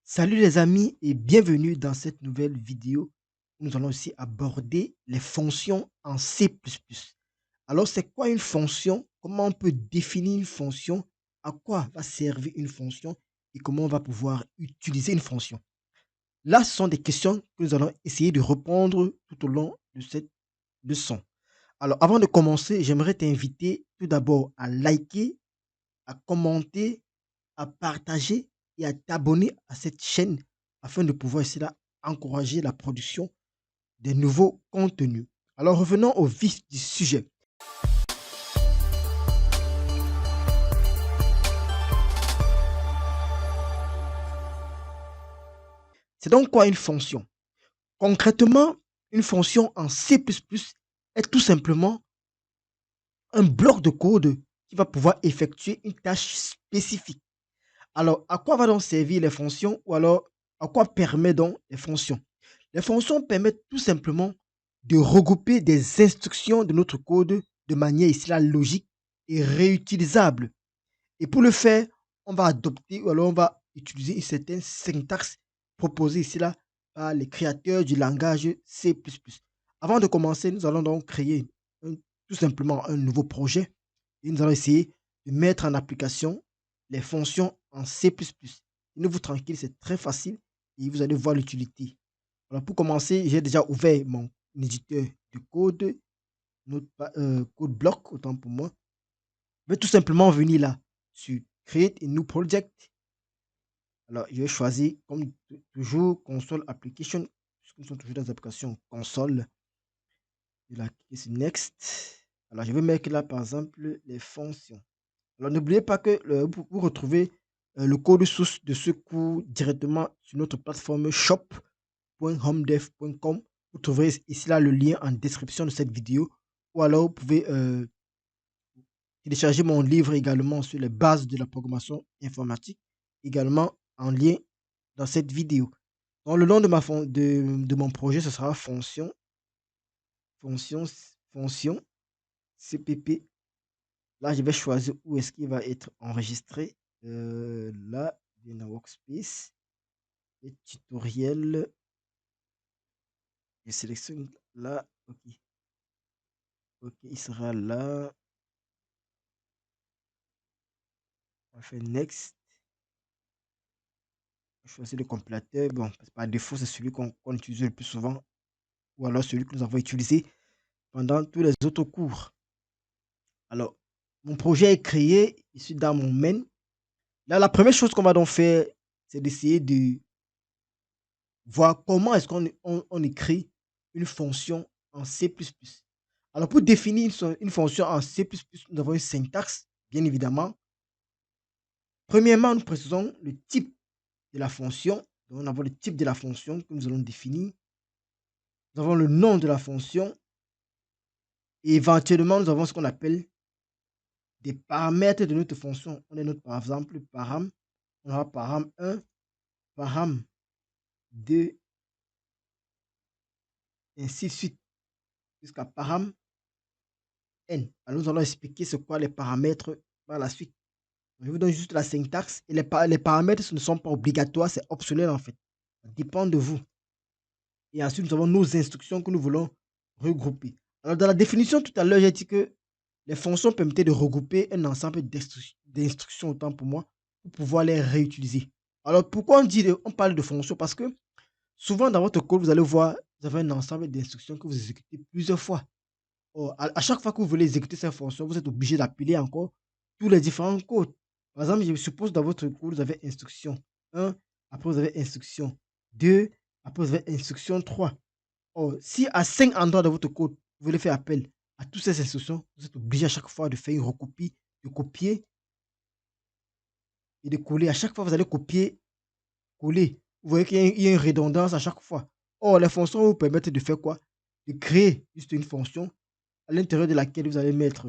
Salut les amis et bienvenue dans cette nouvelle vidéo. Nous allons aussi aborder les fonctions en C++. Alors, c'est quoi une fonction? Comment on peut définir une fonction? À quoi va servir une fonction? Et comment on va pouvoir utiliser une fonction? Là, ce sont des questions que nous allons essayer de répondre tout au long de cette leçon. Alors, avant de commencer, j'aimerais t'inviter tout d'abord à liker, à commenter, à partager et à t'abonner à cette chaîne afin de pouvoir essayer d'encourager la production des nouveaux contenus. Alors revenons au vif du sujet. C'est donc quoi une fonction? Concrètement, une fonction en C++ est tout simplement un bloc de code qui va pouvoir effectuer une tâche spécifique. Alors, à quoi va donc servir les fonctions ou alors à quoi permettent donc les fonctions? Les fonctions permettent tout simplement de regrouper des instructions de notre code de manière ici là logique et réutilisable. Et pour le faire, on va adopter ou alors on va utiliser une certaine syntaxe proposée ici là par les créateurs du langage C++. Avant de commencer, nous allons donc créer tout simplement un nouveau projet et nous allons essayer de mettre en application les fonctions en C++. Tenez-vous tranquille, c'est très facile et vous allez voir l'utilité. Alors pour commencer, j'ai déjà ouvert mon éditeur de code, code block, autant pour moi. Je vais tout simplement venir là sur Create a new project. Alors, je vais choisir comme toujours console application, puisque nous sommes toujours dans les applications console. Je vais cliquer sur Next. Alors, je vais mettre là par exemple les fonctions. Alors, n'oubliez pas que vous retrouvez le code source de ce cours directement sur notre plateforme shop.homedev.com. Vous trouverez ici là le lien en description de cette vidéo. Ou alors, vous pouvez télécharger mon livre également sur les bases de la programmation informatique, également en lien dans cette vidéo. Donc, le nom de mon projet, ce sera fonction, fonction CPP. Là, je vais choisir où est-ce qu'il va être enregistré. Là, dans Workspace, et tutoriel. Je sélectionne là. Ok. Ok, il sera là. On fait Next. Je choisis le compilateur. Bon, par défaut, c'est celui qu'on utilise le plus souvent. Ou alors celui que nous avons utilisé pendant tous les autres cours. Alors, mon projet est créé ici dans mon main. Là, la première chose qu'on va donc faire, c'est d'essayer de voir comment est-ce qu'on écrit une fonction en C++. Alors, pour définir une fonction en C++, nous avons une syntaxe, bien évidemment. Premièrement, nous précisons le type de la fonction. Donc, nous avons le type de la fonction que nous allons définir. Nous avons le nom de la fonction. Et éventuellement, nous avons ce qu'on appelle des paramètres de notre fonction. On a notre, par exemple, param. On aura param 1, param 2, et ainsi de suite, jusqu'à param n. Alors, nous allons expliquer ce quoi les paramètres par la suite. Je vous donne juste la syntaxe. Et les paramètres, ce ne sont pas obligatoires, c'est optionnel en fait. Ça dépend de vous. Et ensuite, nous avons nos instructions que nous voulons regrouper. Alors, dans la définition, tout à l'heure, j'ai dit que les fonctions permettaient de regrouper un ensemble d'instructions, autant pour moi, pour pouvoir les réutiliser. Alors, pourquoi on parle de fonctions? Parce que souvent, dans votre code, vous allez voir, vous avez un ensemble d'instructions que vous exécutez plusieurs fois. Or, à chaque fois que vous voulez exécuter cette fonction, vous êtes obligé d'appeler encore tous les différents codes. Par exemple, je suppose dans votre code, vous avez instruction 1, après vous avez instruction 2, après vous avez instruction 3. Or, si à 5 endroits de votre code, vous voulez faire appel à toutes ces instructions, vous êtes obligé à chaque fois de faire une recopie, de copier et de coller. À chaque fois, vous allez copier, coller. Vous voyez qu'il y a une redondance à chaque fois. Or, les fonctions vous permettent de faire quoi? De créer juste une fonction à l'intérieur de laquelle vous allez mettre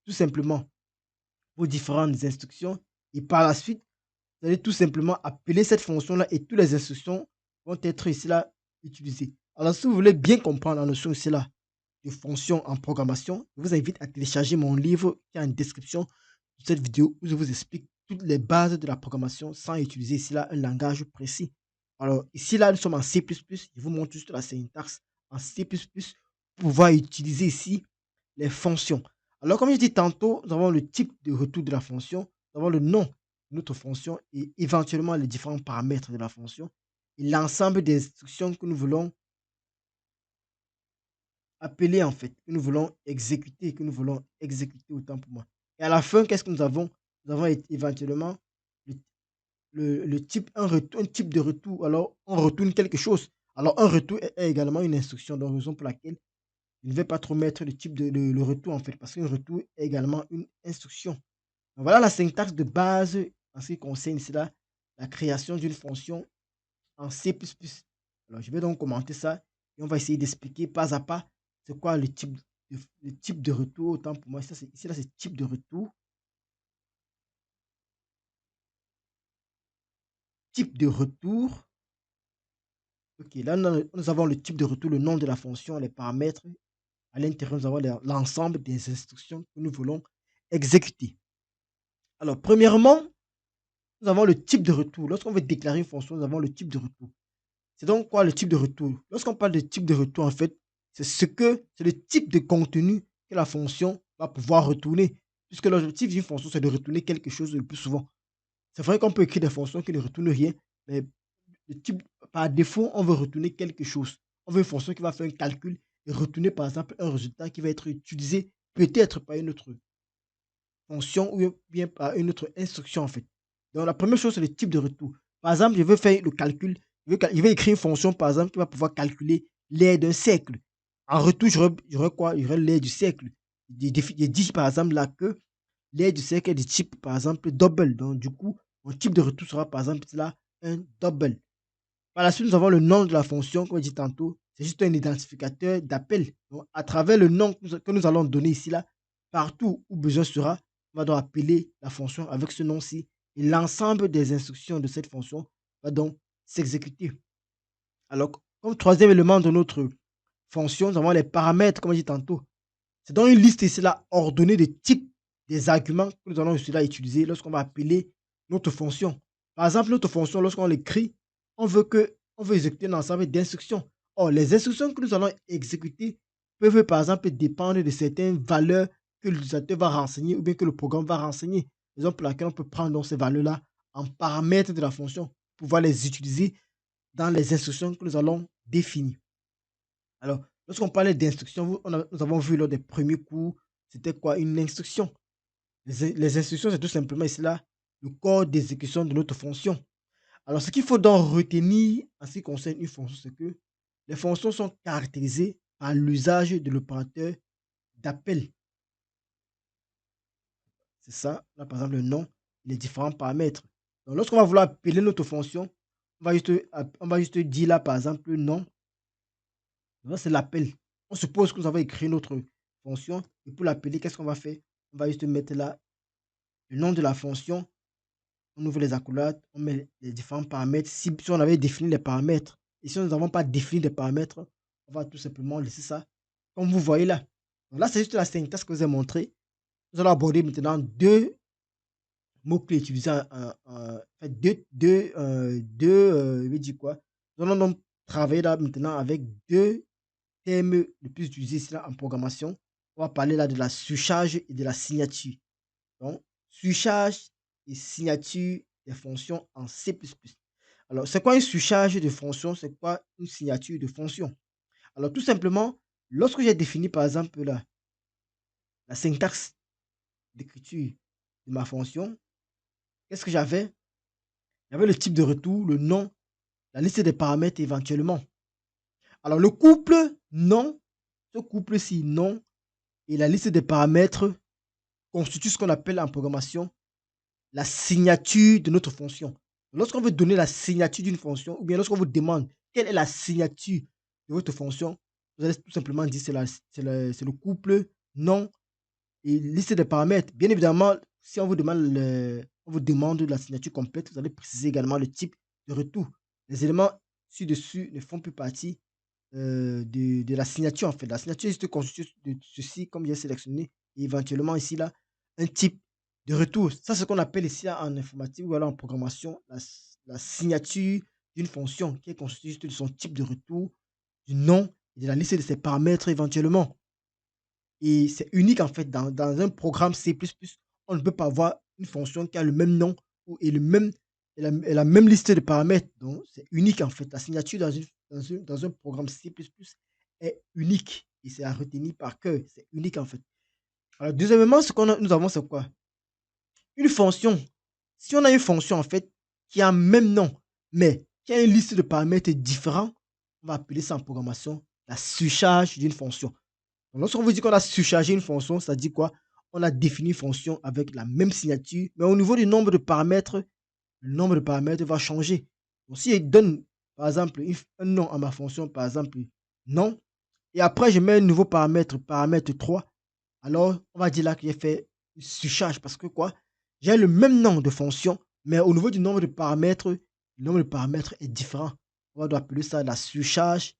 tout simplement vos différentes instructions et par la suite, vous allez tout simplement appeler cette fonction-là et toutes les instructions vont être ici là utilisées. Alors, si vous voulez bien comprendre la notion ici là de fonction en programmation, je vous invite à télécharger mon livre qui est en description de cette vidéo où je vous explique toutes les bases de la programmation sans utiliser ici là un langage précis. Alors ici là, nous sommes en C++, je vous montre juste la syntaxe en C++ pour pouvoir utiliser ici les fonctions. Alors comme je dis tantôt, nous avons le type de retour de la fonction, nous avons le nom de notre fonction et éventuellement les différents paramètres de la fonction et l'ensemble des instructions que nous voulons appeler en fait, que nous voulons exécuter autant pour moi. Et à la fin, qu'est-ce que nous avons? Nous avons éventuellement le le type un type de retour, alors on retourne quelque chose. Alors un retour est également une instruction, donc raison pour laquelle je ne vais pas trop mettre le type de le retour en fait, parce qu'un retour est également une instruction. Donc voilà la syntaxe de base en ce qui concerne ici là, la création d'une fonction en C++. Alors je vais donc commenter ça et on va essayer d'expliquer pas à pas c'est quoi le type de retour, autant pour moi, ça c'est ici là, c'est type de retour, type de retour. OK, là, nous avons le type de retour, le nom de la fonction, les paramètres. À l'intérieur, nous avons l'ensemble des instructions que nous voulons exécuter. Alors, premièrement, nous avons le type de retour. Lorsqu'on veut déclarer une fonction, nous avons le type de retour. C'est donc quoi le type de retour? Lorsqu'on parle de type de retour, en fait, c'est le type de contenu que la fonction va pouvoir retourner. Puisque l'objectif d'une fonction, c'est de retourner quelque chose le plus souvent. C'est vrai qu'on peut écrire des fonctions qui ne retournent rien, mais le type, par défaut, on veut retourner quelque chose. On veut une fonction qui va faire un calcul et retourner, par exemple, un résultat qui va être utilisé peut-être par une autre fonction ou bien par une autre instruction, en fait. Donc, la première chose, c'est le type de retour. Par exemple, je veux faire le calcul, je veux écrire une fonction, par exemple, qui va pouvoir calculer l'aire d'un cercle. En retour, j'aurai quoi? J'aurai l'aire du cercle. Je dis, par exemple, là que l'aire du cercle est du type, par exemple, double. Donc, du coup, mon type de retour sera, par exemple, là, un double. Par la suite, nous avons le nom de la fonction, comme je dit tantôt. C'est juste un identificateur d'appel. Donc, à travers le nom que nous allons donner ici, là, partout où besoin sera, on va donc appeler la fonction avec ce nom-ci. Et l'ensemble des instructions de cette fonction va donc s'exécuter. Alors, comme troisième élément de notre fonction, nous avons les paramètres, comme je dit tantôt. C'est dans une liste ici, là, ordonnée de types des arguments que nous allons ici, là, utiliser lorsqu'on va appeler notre fonction. Par exemple, notre fonction, lorsqu'on l'écrit, on veut exécuter un ensemble d'instructions. Or, les instructions que nous allons exécuter peuvent, par exemple, dépendre de certaines valeurs que l'utilisateur va renseigner ou bien que le programme va renseigner. Raison pour laquelle on peut prendre donc ces valeurs-là en paramètres de la fonction pour pouvoir les utiliser dans les instructions que nous allons définir. Alors, lorsqu'on parlait d'instructions, nous avons vu lors des premiers cours, c'était quoi une instruction? Les instructions, c'est tout simplement ici là, le code d'exécution de notre fonction. Alors, ce qu'il faut donc retenir en ce qui concerne une fonction, c'est que les fonctions sont caractérisées par l'usage de l'opérateur d'appel. C'est ça, là par exemple le nom, les différents paramètres. Donc, lorsqu'on va vouloir appeler notre fonction, on va juste dire là par exemple le nom. Ça, c'est l'appel. On suppose que nous avons écrit notre fonction et pour l'appeler, qu'est-ce qu'on va faire? On va juste mettre là le nom de la fonction, on ouvre les accolades, on met les différents paramètres. Si on avait défini les paramètres et si nous n'avons pas défini les paramètres, on va tout simplement laisser ça comme vous voyez là. Donc là, c'est juste la syntaxe que je vous ai montré. Nous allons aborder maintenant deux mots-clés utilisés en fait, je vais dire quoi? Nous allons donc travailler là maintenant avec deux thème le plus utilisé ici là en programmation. On va parler là de la surcharge et de la signature. Donc, surcharge et signature des fonctions en C++. Alors, c'est quoi une surcharge de fonction? C'est quoi une signature de fonction? Alors, tout simplement, lorsque j'ai défini par exemple la syntaxe d'écriture de ma fonction, qu'est-ce que j'avais? J'avais le type de retour, le nom, la liste des paramètres éventuellement. Alors, le couple nom, ce couple-ci nom et la liste des paramètres constitue ce qu'on appelle en programmation la signature de notre fonction. Lorsqu'on veut donner la signature d'une fonction, ou bien lorsqu'on vous demande quelle est la signature de votre fonction, vous allez tout simplement dire c'est le couple nom et liste des paramètres. Bien évidemment, si on vous demande la signature complète, vous allez préciser également le type de retour. Les éléments ci-dessus ne font plus partie de la signature en fait. La signature est juste constituée de ceci, comme j'ai sélectionné, et éventuellement ici là, un type de retour. Ça, c'est ce qu'on appelle ici en informatique ou alors en programmation la signature d'une fonction qui est constituée juste de son type de retour, du nom et de la liste de ses paramètres éventuellement. Et c'est unique en fait dans un programme C++, on ne peut pas avoir une fonction qui a le même nom ou et le même et la même liste de paramètres. Donc c'est unique en fait. La signature dans un programme C++ est unique et c'est à retenir par cœur. C'est unique en fait. Alors deuxièmement, ce qu'on a nous avons, c'est quoi? Une fonction. Si on a une fonction en fait qui a un même nom, mais qui a une liste de paramètres différents, on va appeler ça en programmation la surcharge d'une fonction. Donc, lorsqu'on vous dit qu'on a surchargé une fonction, ça dit quoi? On a défini une fonction avec la même signature, mais au niveau du nombre de paramètres, le nombre de paramètres va changer. Donc, si je donne, par exemple, un nom à ma fonction, par exemple, nom, et après je mets un nouveau paramètre, paramètre 3, alors on va dire là que j'ai fait une surcharge parce que quoi? J'ai le même nom de fonction, mais au niveau du nombre de paramètres, le nombre de paramètres est différent. On va appeler ça la surcharge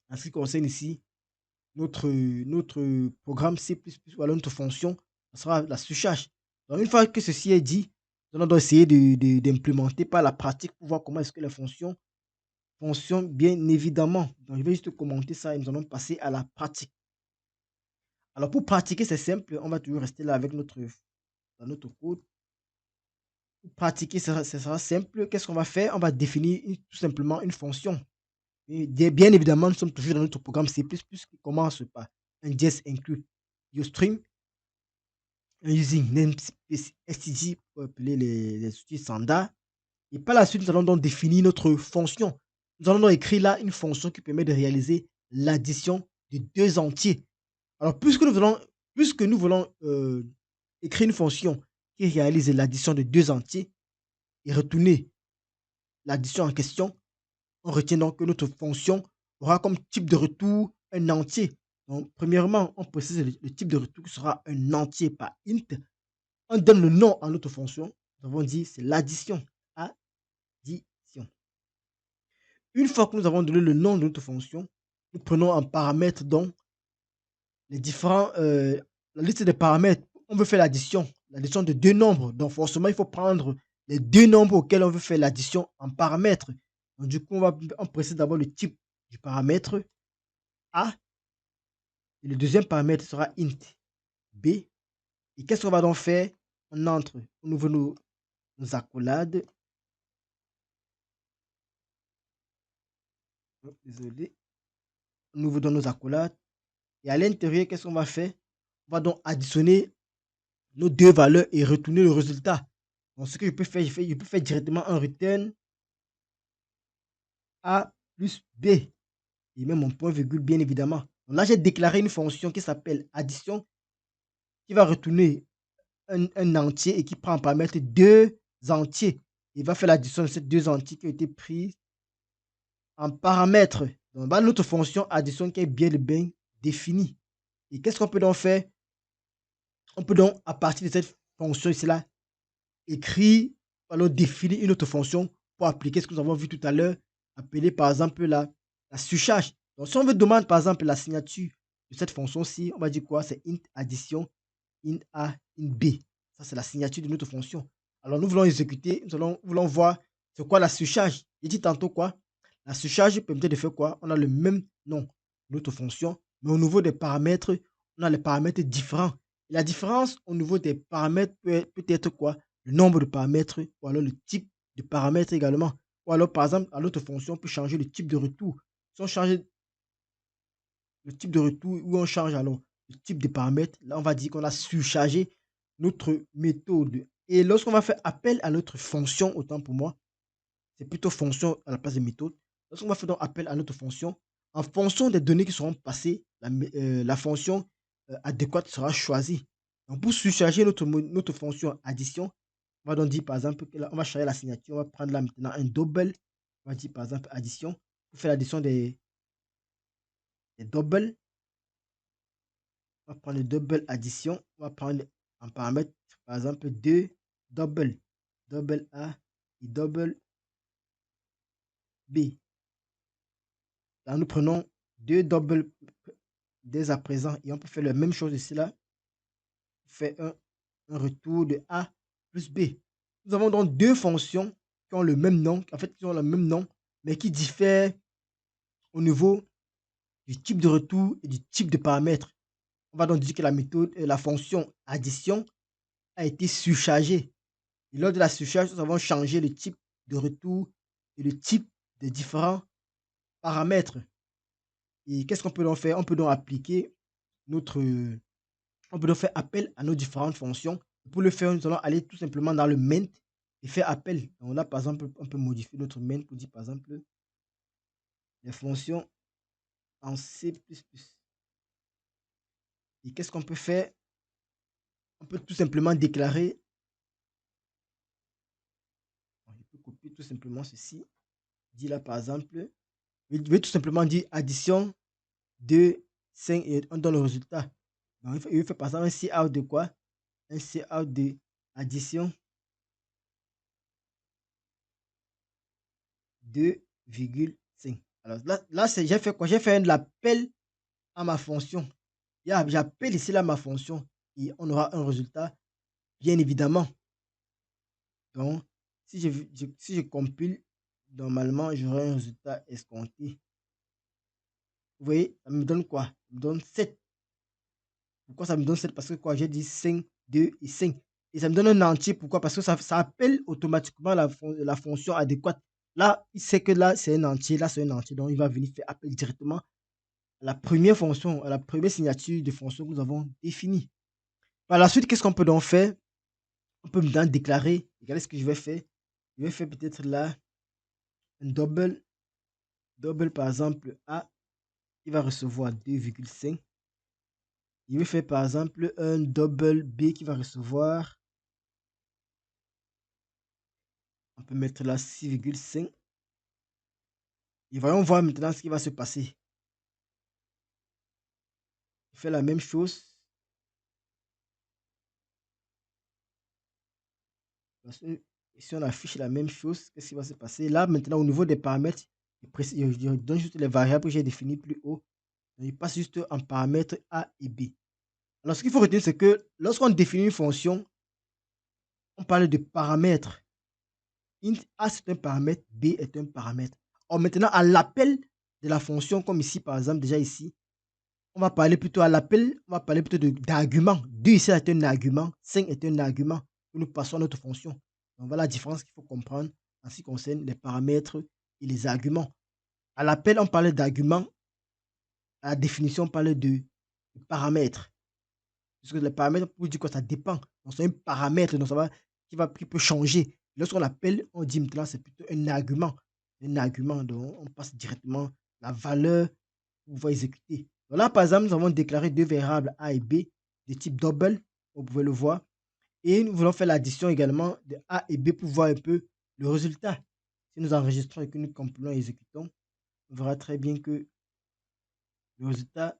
en ce qui concerne ici notre programme C++ ou alors notre fonction, ça sera la surcharge. Donc une fois que ceci est dit, on doit essayer d'implémenter par la pratique pour voir comment est-ce que les fonctions fonctionnent bien évidemment. Donc je vais juste commenter ça et nous allons passer à la pratique. Alors pour pratiquer, c'est simple, on va toujours rester là avec dans notre code. Pour pratiquer, ça sera simple. Qu'est-ce qu'on va faire? On va définir tout simplement une fonction. Et bien évidemment, nous sommes toujours dans notre programme C++ qui commence par un just include UString using namespace std pour appeler les outils standards. Et par la suite, nous allons donc définir notre fonction. Nous allons donc écrire là une fonction qui permet de réaliser l'addition de deux entiers. Alors, puisque nous voulons écrire une fonction qui réalise l'addition de deux entiers et retourner l'addition en question, on retient donc que notre fonction aura comme type de retour un entier. Donc, premièrement, on précise le type de retour qui sera un entier par int. On donne le nom à notre fonction. Nous avons dit c'est l'addition. Addition. Une fois que nous avons donné le nom de notre fonction, nous prenons en paramètre donc les différents, la liste des paramètres. On veut faire l'addition de deux nombres. Donc forcément, il faut prendre les deux nombres auxquels on veut faire l'addition en paramètres. Donc du coup, on précise d'abord le type du paramètre A. Et le deuxième paramètre sera int B. Et qu'est-ce qu'on va donc faire? On entre, on ouvre nos accolades. Oh, désolé. On ouvre dans nos accolades. Et à l'intérieur, qu'est-ce qu'on va faire? On va donc additionner nos deux valeurs et retourner le résultat. Donc, ce que je peux faire, je peux faire directement un return A plus B. Et même mon point virgule, bien évidemment. Donc là, j'ai déclaré une fonction qui s'appelle addition, qui va retourner un entier et qui prend en paramètre deux entiers. Il va faire l'addition de ces deux entiers qui ont été pris en paramètre. Donc, bah, notre fonction addition qui est bien définie. Et qu'est-ce qu'on peut donc faire? On peut donc, à partir de cette fonction ici-là, écrire, alors définir une autre fonction pour appliquer ce que nous avons vu tout à l'heure, appeler par exemple la surcharge. Donc, si on veut demander par exemple la signature de cette fonction-ci, on va dire quoi? C'est int addition, int A, int B. Ça, c'est la signature de notre fonction. Alors, nous voulons exécuter, voulons voir c'est quoi la surcharge. J'ai dit tantôt quoi? La surcharge permet de faire quoi? On a le même nom de notre fonction, mais au niveau des paramètres, on a les paramètres différents. Et la différence au niveau des paramètres peut être quoi? Le nombre de paramètres ou alors le type de paramètres également. Ou alors, par exemple, à l'autre fonction, on peut changer le type de retour. Si on change le type de retour ou on change alors le type de paramètres, là, on va dire qu'on a surchargé notre méthode. Et lorsqu'on va faire appel à notre fonction, autant pour moi, c'est plutôt fonction à la place de méthode. Lorsqu'on va faire donc appel à notre fonction, en fonction des données qui seront passées, la fonction adéquate sera choisie. Donc, pour surcharger notre fonction addition, on va donc dire par exemple, que là, on va changer la signature, on va prendre là maintenant un double. On va dire par exemple addition. Pour faire l'addition des doubles, on va prendre le double addition. On va prendre en paramètre par exemple deux double, double A et double B. Là, nous prenons deux doubles dès à présent et on peut faire la même chose ici là. On fait un retour de A plus B. Nous avons donc deux fonctions qui ont le même nom, en fait, qui ont le même nom, mais qui diffèrent au niveau du type de retour et du type de paramètre. On va donc dire que la fonction addition a été surchargée. Et lors de la surcharge, nous avons changé le type de retour et le type de différents paramètres. Et qu'est-ce qu'on peut donc faire? On peut donc appliquer notre, on peut donc faire appel à nos différentes fonctions. Pour le faire, nous allons aller tout simplement dans le main et faire appel. Donc là, par exemple, on peut modifier notre main pour dire, par exemple, les fonctions en C++. Et qu'est-ce qu'on peut faire? On peut tout simplement déclarer, je peux copier tout simplement ceci, dit là par exemple, je vais tout simplement dire addition de 5 et on donne le résultat. Donc, il fait par exemple un cout de quoi? Un cout de addition 2,5. Alors là j'ai fait quoi? J'ai fait un appel à ma fonction. J'appelle ici là ma fonction et on aura un résultat, bien évidemment. Donc, si je compile, normalement, j'aurai un résultat escompté. Vous voyez, ça me donne quoi? Ça me donne 7. Pourquoi ça me donne 7? Parce que quoi? J'ai dit 5, 2 et 5. Et ça me donne un entier. Pourquoi? Parce que ça appelle automatiquement la fonction adéquate. Là, il sait que là, c'est un entier. Là, c'est un entier. Donc, il va venir faire appel directement à la première fonction, à la première signature de fonction que nous avons définie. Par la suite, qu'est-ce qu'on peut donc faire? On peut maintenant déclarer. Regardez ce que je vais faire. Je vais faire peut-être là un double par exemple A qui va recevoir 2,5. Je vais faire par exemple un double B qui va recevoir, on peut mettre là 6,5. Et voyons voir maintenant ce qui va se passer. Je fais la même chose. Si on affiche la même chose, qu'est-ce qui va se passer? Là, maintenant, au niveau des paramètres, je donne juste les variables que j'ai définies plus haut. Il passe juste en paramètres A et B. Alors, ce qu'il faut retenir, c'est que lorsqu'on définit une fonction, on parle de paramètres. Int A, c'est un paramètre, B est un paramètre. Or, maintenant, à l'appel de la fonction, comme ici, par exemple, déjà ici, on va parler plutôt à l'appel, on va parler plutôt d'argument. 2 ici est un argument, 5 est un argument que nous passons à notre fonction. Donc, voilà la différence qu'il faut comprendre en ce qui concerne les paramètres et les arguments. À l'appel, on parlait d'argument. À la définition, on parlait de paramètres. Parce que les paramètres, pour dire quoi, ça dépend. Donc, c'est un paramètre donc ça va, qui peut changer. Lorsqu'on l'appelle, on dit maintenant c'est plutôt un argument. Un argument, donc on passe directement la valeur qu'on va exécuter. Donc là, par exemple, nous avons déclaré deux variables A et B de type double, vous pouvez le voir. Et nous voulons faire l'addition également de A et B pour voir un peu le résultat. Si nous enregistrons et que nous compilons et exécutons, on verra très bien que le résultat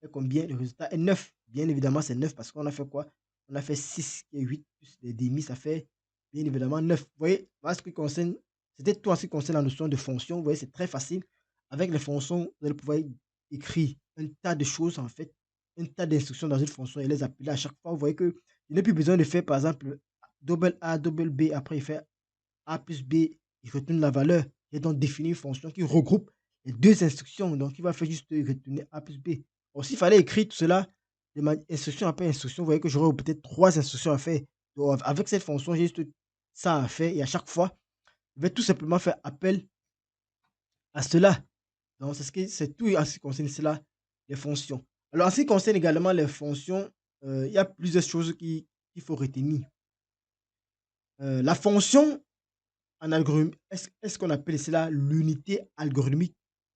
est combien? Le résultat est 9. Bien évidemment, c'est 9 parce qu'on a fait quoi? On a fait 6 et 8 plus des demi, ça fait bien évidemment 9. Vous voyez, voilà ce qui concerne, c'était tout en ce qui concerne la notion de fonction. Vous voyez, c'est très facile. Avec les fonctions, vous allez pouvoir écrire un tas de choses en fait, un tas d'instructions dans une fonction et les appeler à chaque fois. Vous voyez que il n'est plus besoin de faire par exemple double A, double B, après il fait A plus B, il retourne la valeur. Il a donc défini une fonction qui regroupe les deux instructions. Donc, il va faire juste retourner A plus B. Or, s'il fallait écrire tout cela de instruction après instruction, vous voyez que j'aurais peut-être trois instructions à faire. Donc, avec cette fonction, j'ai juste ça à faire. Et à chaque fois, je vais tout simplement faire appel à cela. Donc, c'est tout en ce qui concerne cela, les fonctions. Alors, en ce qui concerne également les fonctions, il y a plusieurs choses qu'il faut retenir. La fonction en algorithme, est-ce qu'on appelle cela l'unité algorithmique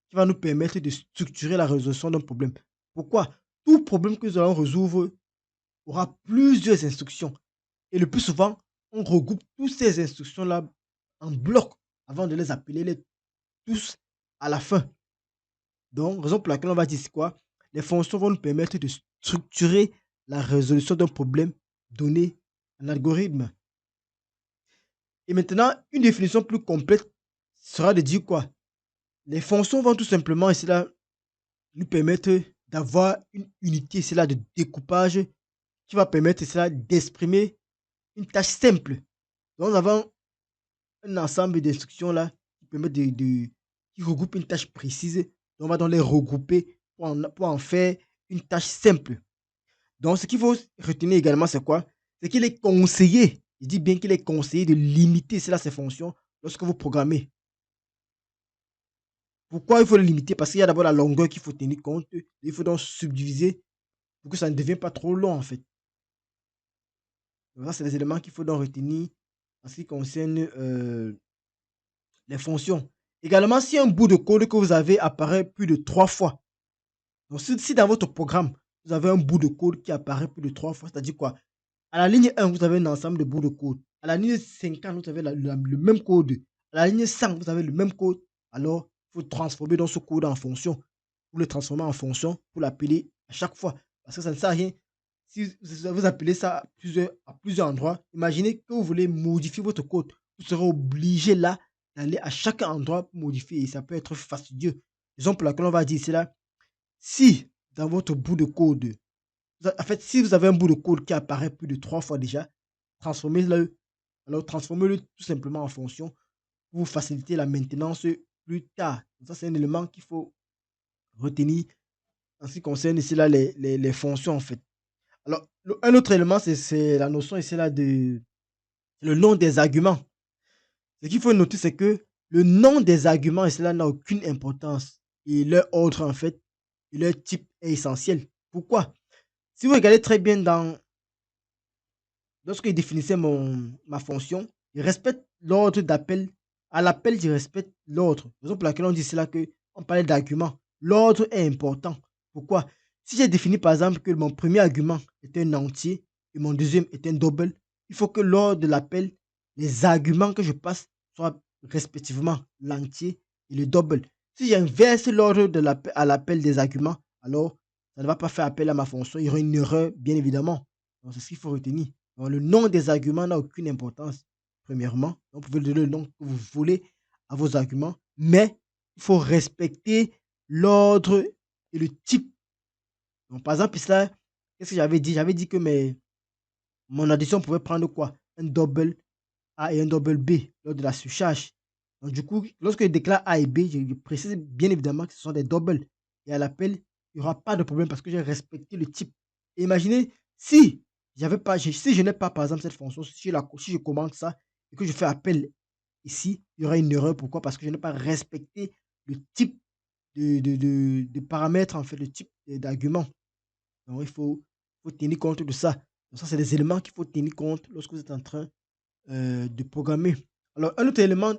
qui va nous permettre de structurer la résolution d'un problème? Pourquoi? Tout problème que nous allons résoudre aura plusieurs instructions. Et le plus souvent, on regroupe toutes ces instructions-là en bloc avant de les appeler tous à la fin. Donc, raison pour laquelle on va dire c'est quoi? Les fonctions vont nous permettre de structurer la résolution d'un problème donné en algorithme. Et maintenant, une définition plus complète sera de dire quoi? Les fonctions vont tout simplement, nous permettre d'avoir une unité, c'est là de découpage qui va permettre cela d'exprimer une tâche simple. Donc, nous avons un ensemble d'instructions là qui permettent qui regroupe une tâche précise. Donc, on va donc les regrouper pour en faire une tâche simple. Donc, ce qu'il faut retenir également, c'est quoi? C'est qu'il est conseillé, je dis bien qu'il est conseillé de limiter cela, ces fonctions, lorsque vous programmez. Pourquoi il faut le limiter? Parce qu'il y a d'abord la longueur qu'il faut tenir compte. Il faut donc subdiviser pour que ça ne devienne pas trop long, en fait. Donc ça, c'est les éléments qu'il faut donc retenir en ce qui concerne les fonctions. Également, si un bout de code que vous avez apparaît plus de 3 fois, donc si dans votre programme, vous avez un bout de code qui apparaît plus de 3 fois, c'est-à-dire quoi? À la ligne 1, vous avez un ensemble de bouts de code. À la ligne 50, vous avez le même code. À la ligne 100, vous avez le même code. Alors, il faut transformer dans ce code en fonction. Vous le transformer en fonction pour l'appeler à chaque fois. Parce que ça ne sert à rien. Si vous appelez ça à plusieurs endroits, imaginez que vous voulez modifier votre code. Vous serez obligé là d'aller à chaque endroit pour modifier. Et ça peut être fastidieux. Raison pour laquelle on va dire cela. Si dans votre bout de code, en fait, si vous avez un bout de code qui apparaît plus de 3 fois déjà, transformez-le. Alors, transformez-le tout simplement en fonction pour vous faciliter la maintenance plus tard. Donc ça, c'est un élément qu'il faut retenir en ce qui concerne ici là les fonctions en fait. Alors, un autre élément, c'est la notion ici là de le nom des arguments. Ce qu'il faut noter, c'est que le nom des arguments ici là n'a aucune importance. Et leur ordre en fait, et leur type est essentiel. Pourquoi? Si vous regardez très bien lorsque je définissais ma fonction, je respecte l'ordre d'appel. À l'appel, je respecte l'ordre. Raison pour laquelle on dit cela que on parlait d'argument. L'ordre est important. Pourquoi? Si j'ai défini par exemple que mon premier argument est un entier et mon deuxième est un double, il faut que lors de l'appel, les arguments que je passe soient respectivement l'entier et le double. Si j'inverse l'ordre à l'appel des arguments, alors ça ne va pas faire appel à ma fonction. Il y aura une erreur, bien évidemment. Donc, c'est ce qu'il faut retenir. Donc, le nom des arguments n'a aucune importance, premièrement. Donc, vous pouvez donner le nom que vous voulez à vos arguments, mais il faut respecter l'ordre et le type. Donc, par exemple, là, qu'est-ce que j'avais dit? J'avais dit que mon addition pouvait prendre quoi? Un double A et un double B lors de la surcharge. Donc, du coup, lorsque je déclare A et B, je précise bien évidemment que ce sont des doubles. Et à l'appel, il n'y aura pas de problème parce que j'ai respecté le type. Et imaginez, si si je n'ai pas, par exemple, cette fonction, si je commande ça et que je fais appel ici, il y aura une erreur. Pourquoi? Parce que je n'ai pas respecté le type de paramètres, en fait, le type d'argument. Donc, faut tenir compte de ça. Donc, ça, c'est des éléments qu'il faut tenir compte lorsque vous êtes en train de programmer. Alors, un autre élément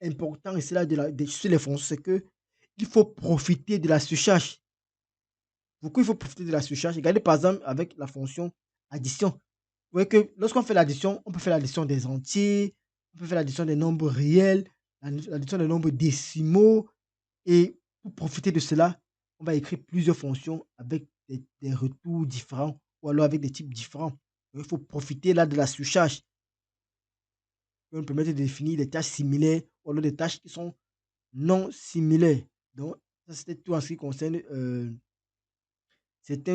important ici là sur les fonctions, c'est que il faut profiter de la surcharge. Pourquoi il faut profiter de la surcharge? Regardez par exemple avec la fonction addition. Vous voyez que lorsqu'on fait l'addition, on peut faire l'addition des entiers, on peut faire l'addition des nombres réels, l'addition des nombres décimaux. Et pour profiter de cela, on va écrire plusieurs fonctions avec des retours différents ou alors avec des types différents. Donc, il faut profiter là de la surcharge qui va nous permettre de définir des tâches similaires ou alors des tâches qui sont non similaires. Donc, ça c'était tout en ce qui concerne, c'est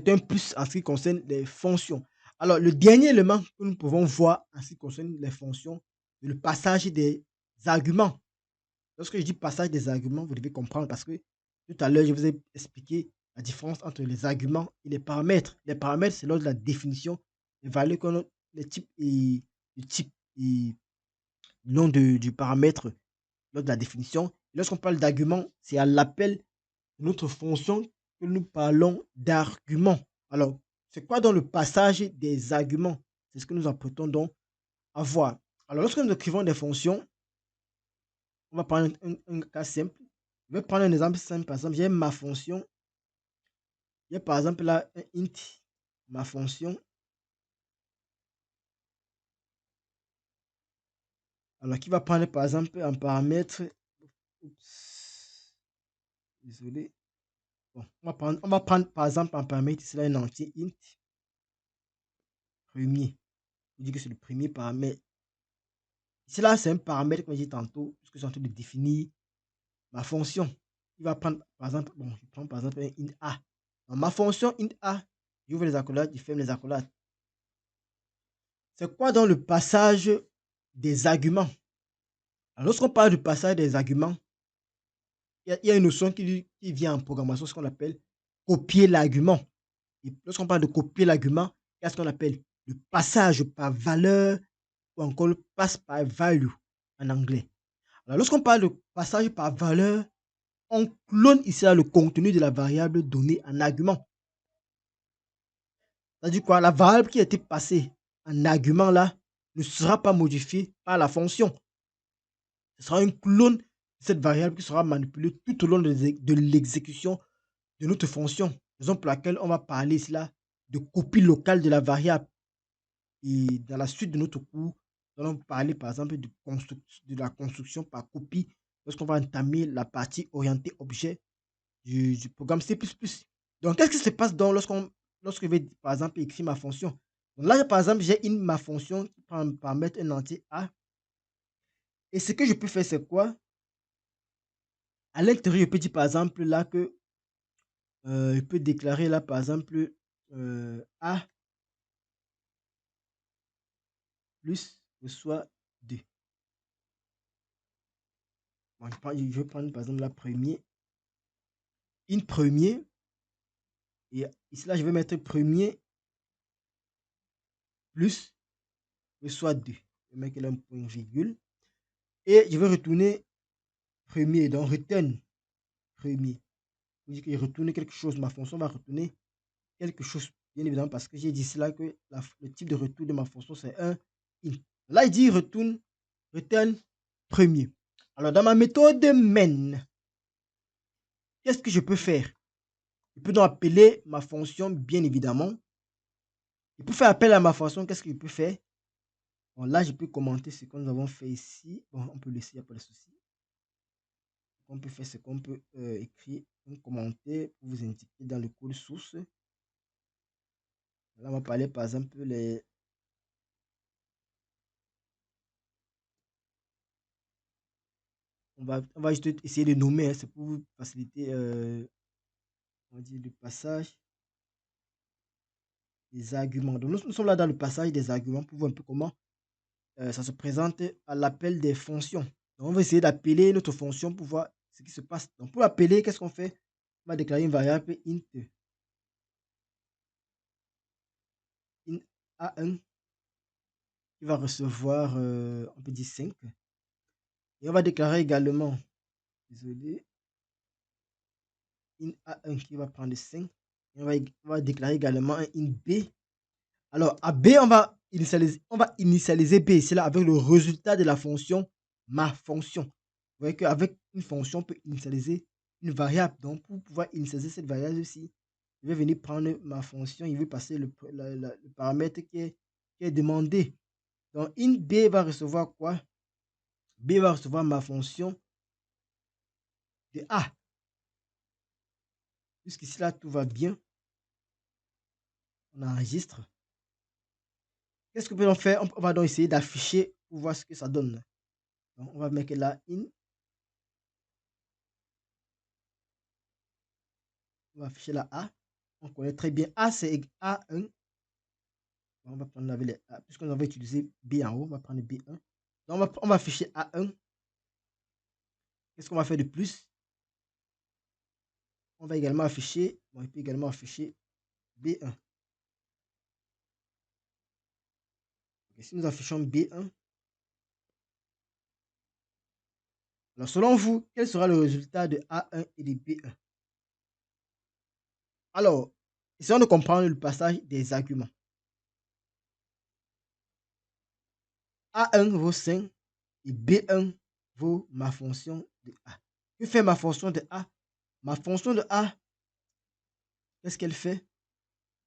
un plus en ce qui concerne les fonctions. Alors, le dernier élément que nous pouvons voir en ce qui concerne les fonctions, c'est le passage des arguments. Lorsque je dis passage des arguments, vous devez comprendre parce que tout à l'heure, je vous ai expliqué la différence entre les arguments et les paramètres. Les paramètres, c'est lors de la définition des valeurs qu'on a, le type et le nom du paramètre lors de la définition. Lorsqu'on parle d'argument, c'est à l'appel de notre fonction que nous parlons d'argument. Alors, c'est quoi dans le passage des arguments? C'est ce que nous apprêtons donc à voir. Alors, lorsque nous écrivons des fonctions, on va prendre un cas simple. Je vais prendre un exemple simple. Par exemple, j'ai ma fonction. J'ai par exemple là un int, ma fonction. Alors, qui va prendre par exemple un paramètre. Oups, désolé. Bon, on va prendre par exemple un paramètre, c'est là un entier int premier. Je dis que c'est le premier paramètre. Ici là, c'est un paramètre, comme j'ai dit tantôt, puisque je suis en train de définir ma fonction. Il va prendre par exemple, bon, je prends par exemple un int a. Dans ma fonction int a, J'ouvre les accolades, je ferme les accolades. C'est quoi donc le passage des arguments? Alors, lorsqu'on parle du passage des arguments, il y a une notion qui vient en programmation, ce qu'on appelle copier l'argument. Et lorsqu'on parle de copier l'argument, il y a ce qu'on appelle le passage par valeur ou encore le pass par value en anglais. Alors, lorsqu'on parle de passage par valeur, on clone ici là, le contenu de la variable donnée en argument. C'est-à-dire quoi? La variable qui a été passée en argument là ne sera pas modifiée par la fonction. Ce sera un clone de cette variable qui sera manipulée tout au long de l'exécution de notre fonction. Raison pour laquelle on va parler ici là de copie locale de la variable. Et dans la suite de notre cours, nous allons parler par exemple de la construction par copie lorsqu'on va entamer la partie orientée objet du programme C++. Donc, qu'est-ce qui se passe lorsque je vais, par exemple, écrire ma fonction? Donc là, par exemple, j'ai ma fonction qui prend un paramètre un entier A. Et ce que je peux faire, c'est quoi? À l'intérieur, je peux dire, par exemple, là, que je peux déclarer, là, par exemple, A plus soit 2. Bon, je vais prendre, par exemple, la première. Une première. Et ici, là, je vais mettre premier plus soit 2. Je vais mettre là un point virgule. Et je vais retourner premier. Donc, return premier. Vous dites que je retourne quelque chose. Ma fonction va retourner quelque chose. Bien évidemment, parce que j'ai dit cela que le type de retour de ma fonction, c'est un in. Là, il dit return premier. Alors, dans ma méthode main, qu'est-ce que je peux faire? Je peux donc appeler ma fonction, bien évidemment. Et pour faire appel à ma fonction, qu'est-ce que je peux faire? Bon, là, je peux commenter ce que nous avons fait ici. Bon, on peut laisser, il n'y a pas de souci. On peut faire ce qu'on peut écrire un commentaire pour vous indiquer dans le code source. Là, on va parler par exemple on va juste essayer de nommer, hein, c'est pour vous faciliter on va dire, le passage des arguments. Donc, nous sommes là dans le passage des arguments pour voir un peu comment ça se présente à l'appel des fonctions. Donc, on va essayer d'appeler notre fonction pour voir ce qui se passe. Donc, pour l'appeler, qu'est-ce qu'on fait? On va déclarer une variable in A1 qui va recevoir, on peut dire 5. Et on va déclarer également, désolé, in A1 qui va prendre 5. Et on va déclarer également un in B. Alors, à B, on va initialiser B ici là avec le résultat de la fonction ma fonction. Vous voyez qu'avec une fonction, on peut initialiser une variable. Donc, pour pouvoir initialiser cette variable aussi, je vais venir prendre ma fonction, il veut passer le paramètre qui est demandé. Donc, in B va recevoir quoi? B va recevoir ma fonction de A. Jusqu'ici là, tout va bien. On enregistre. Qu'est-ce que peut on faire? On va donc essayer d'afficher pour voir ce que ça donne. Donc, on va mettre là in. On va afficher la A. On connaît très bien A, c'est A1. On va prendre les A. Puisqu'on avait utilisé B en haut, on va prendre B1. Donc, on va afficher A1. Qu'est-ce qu'on va faire de plus? On va également afficher, bon, il peut également afficher B1. Et si nous affichons B1, alors selon vous, quel sera le résultat de A1 et de B1? Alors, essayons de comprendre le passage des arguments. A1 vaut 5 et B1 vaut ma fonction de A. Que fait ma fonction de A? Ma fonction de A, qu'est-ce qu'elle fait?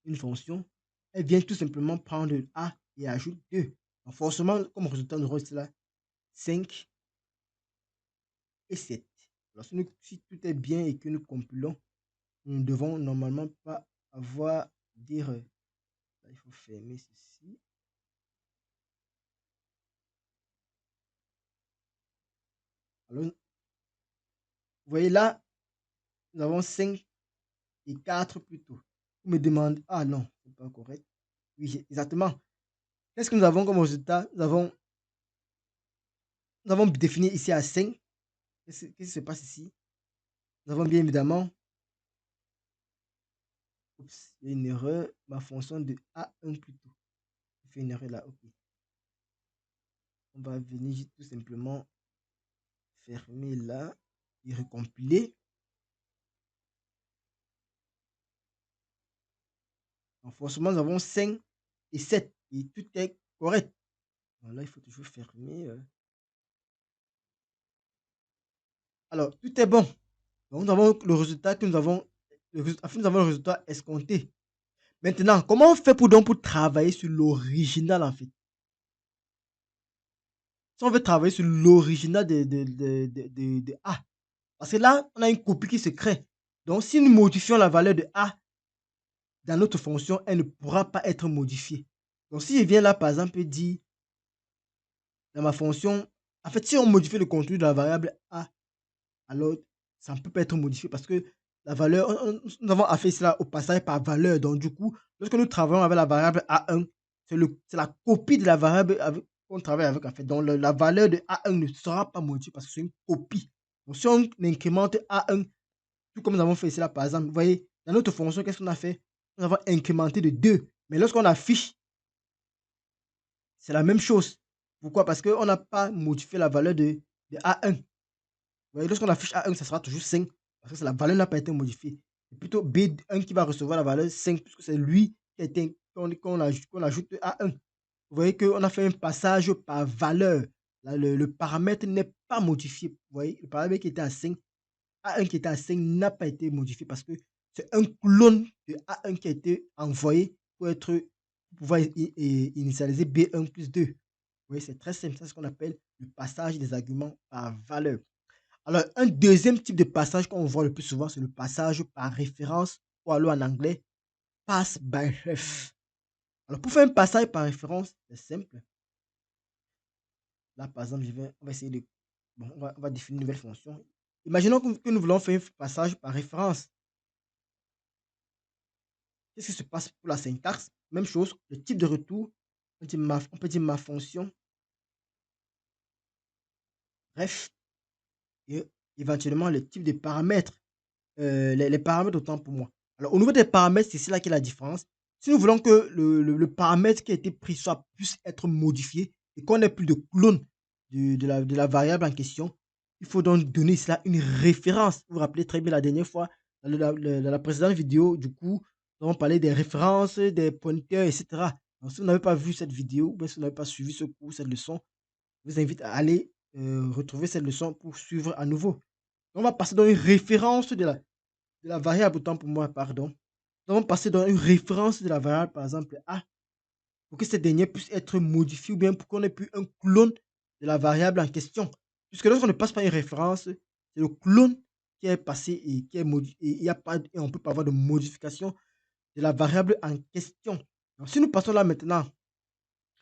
Une fonction. Elle vient tout simplement prendre A et ajoute 2. Donc forcément, comme résultat, nous aurons là 5 et 7. Alors, si tout est bien et que nous compilons, nous ne devons normalement pas avoir d'erreur. Il faut fermer ceci. Alors, vous voyez là, nous avons 5 et 4 plutôt. Vous me demandez, ah non, c'est pas correct. Oui, exactement. Qu'est-ce que nous avons comme résultat? Nous avons défini ici à 5. Qu'est-ce qui se passe ici? Nous avons bien évidemment, oups, il y a une erreur, ma fonction de A1 plutôt. Il fait une erreur là, ok. On va venir tout simplement fermer là et recompiler. Donc forcément, nous avons 5 et 7 et tout est correct. Donc là, il faut toujours fermer. Alors, tout est bon. Donc, nous avons le résultat que nous avons, nous avons le résultat escompté. Maintenant, comment on fait pour travailler sur l'original en fait? Si on veut travailler sur l'original de A, parce que là, on a une copie qui se crée. Donc, si nous modifions la valeur de A dans notre fonction, elle ne pourra pas être modifiée. Donc, si je viens là, par exemple, et dis dans ma fonction, en fait, si on modifie le contenu de la variable A, alors ça ne peut pas être modifié parce que la valeur, nous avons affaire cela au passage par valeur. Donc, du coup, lorsque nous travaillons avec la variable A1, c'est la copie de la variable qu'on travaille avec en fait. Donc, la valeur de A1 ne sera pas modifiée parce que c'est une copie. Donc, si on incrémente A1, tout comme nous avons fait cela par exemple, vous voyez, dans notre fonction, qu'est-ce qu'on a fait? Nous avons incrémenté de 2. Mais lorsqu'on affiche, c'est la même chose. Pourquoi? Parce qu'on n'a pas modifié la valeur de A1. Vous voyez, lorsqu'on affiche A1, ça sera toujours 5 parce que la valeur n'a pas été modifiée. C'est plutôt B1 qui va recevoir la valeur 5 puisque c'est lui qui a été, qu'on ajoute A1. Vous voyez qu'on a fait un passage par valeur. Là, le paramètre n'est pas modifié. Vous voyez, le paramètre qui était à 5, A1 qui était à 5 n'a pas été modifié parce que c'est un clone de A1 qui a été envoyé pour pouvoir initialiser B1 plus 2. Vous voyez, c'est très simple. C'est ce qu'on appelle le passage des arguments par valeur. Alors, un deuxième type de passage qu'on voit le plus souvent, c'est le passage par référence, ou alors en anglais, pass by ref. Alors, pour faire un passage par référence, c'est simple. Là, par exemple, on va essayer de. Bon, on va définir une nouvelle fonction. Imaginons que nous voulons faire un passage par référence. Qu'est-ce qui se passe pour la syntaxe? Même chose, le type de retour. On peut dire ma fonction ref et éventuellement le type de paramètres. Les paramètres autant pour moi. Alors, au niveau des paramètres, c'est là qu'est la différence. Si nous voulons que le paramètre qui a été pris puisse être modifié et qu'on n'ait plus de clone de la variable en question, il faut donc donner cela une référence. Vous vous rappelez très bien la dernière fois, dans la précédente vidéo, du coup, nous avons parlé des références, des pointeurs, etc. Donc, si vous n'avez pas vu cette vidéo, ou si vous n'avez pas suivi ce cours, cette leçon, je vous invite à aller retrouver cette leçon pour suivre à nouveau. On va passer dans une référence de la variable, autant pour moi, pardon. Nous allons passer dans une référence de la variable, par exemple A, pour que cette dernière puisse être modifiée ou bien pour qu'on ait plus un clone de la variable en question. Puisque lorsqu'on ne passe pas une référence, c'est le clone qui est passé et qui est modifié. Et, et on ne peut pas avoir de modification de la variable en question. Donc, si nous passons là maintenant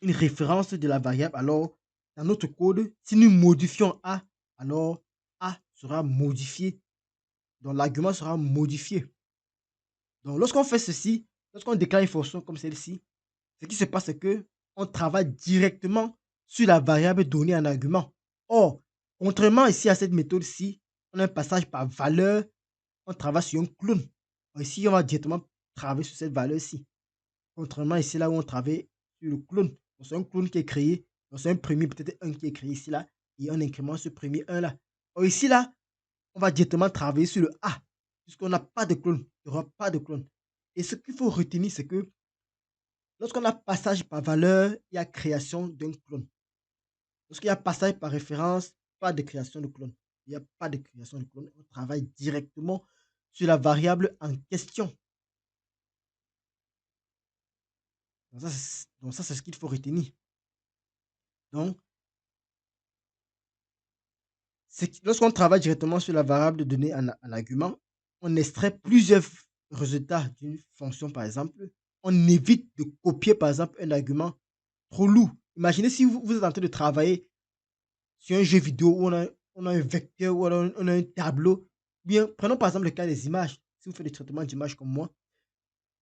une référence de la variable, alors dans notre code, si nous modifions A, alors A sera modifié. Donc l'argument sera modifié. Donc, lorsqu'on fait ceci, lorsqu'on déclare une fonction comme celle-ci, ce qui se passe, c'est que on travaille directement sur la variable donnée en argument. Or, contrairement ici à cette méthode-ci, on a un passage par valeur, on travaille sur un clone. Ici, on va directement travailler sur cette valeur-ci. Contrairement ici, là où on travaille sur le clone. C'est un clone qui est créé. C'est un premier, peut-être un qui est créé ici, là. Et on incrémente ce premier 1 là. Or, ici, là, on va directement travailler sur le A, puisqu'on n'a pas de clone. Il n'y aura pas de clone. Et ce qu'il faut retenir, c'est que lorsqu'on a passage par valeur, il y a création d'un clone. Lorsqu'il y a passage par référence, pas de création de clone. Il n'y a pas de création de clone. On travaille directement sur la variable en question. Donc ça, c'est ce qu'il faut retenir. Donc, lorsqu'on travaille directement sur la variable de données en argument, on extrait plusieurs résultats d'une fonction, par exemple. On évite de copier, par exemple, un argument trop lourd. Imaginez si vous êtes en train de travailler sur un jeu vidéo où on a un vecteur, où on a un tableau. Bien, prenons par exemple le cas des images. Si vous faites des traitements d'images comme moi,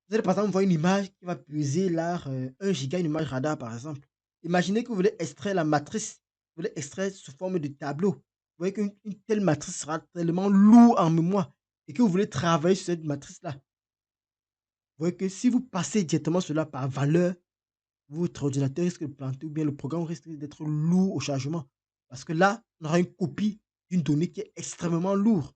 Vous allez par exemple voir une image qui va peser là 1 giga, une image radar par exemple. Imaginez que vous voulez extraire la matrice, vous voulez extraire sous forme de tableau. Vous voyez qu'une telle matrice sera tellement lourd en mémoire et que vous voulez travailler sur cette matrice-là. Vous voyez que si vous passez directement cela par valeur, votre ordinateur risque de planter ou bien le programme risque d'être lourd au chargement. Parce que là, on aura une copie d'une donnée qui est extrêmement lourde.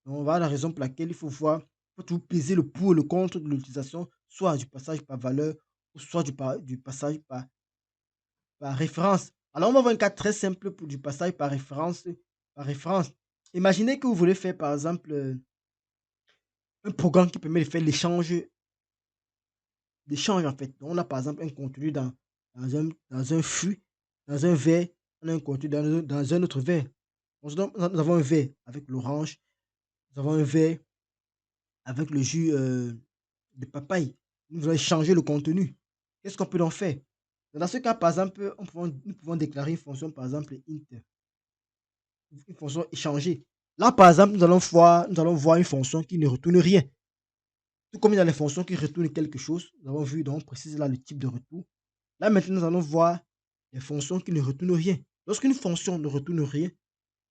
Donc, voilà la raison pour laquelle il faut voir, il faut toujours peser le pour et le contre de l'utilisation, soit du passage par valeur, ou soit du passage par référence. Alors, on va voir un cas très simple pour du passage par référence. Par référence. Imaginez que vous voulez faire, par exemple, un programme qui permet de faire l'échange en fait. Donc, on a par exemple un contenu dans un flux, dans un verre, on a un contenu dans un autre verre. Donc, nous avons un verre avec l'orange, nous avons un verre avec le jus de papaye. Nous voulons changer le contenu. Qu'est-ce qu'on peut en faire? Dans ce cas, par exemple, nous pouvons déclarer une fonction, par exemple, int, une fonction échanger. Là, par exemple, nous allons voir une fonction qui ne retourne rien. Tout comme il y a les fonctions qui retournent quelque chose, nous avons vu, donc on précise là le type de retour. Là, maintenant, nous allons voir les fonctions qui ne retournent rien. Lorsqu'une fonction ne retourne rien,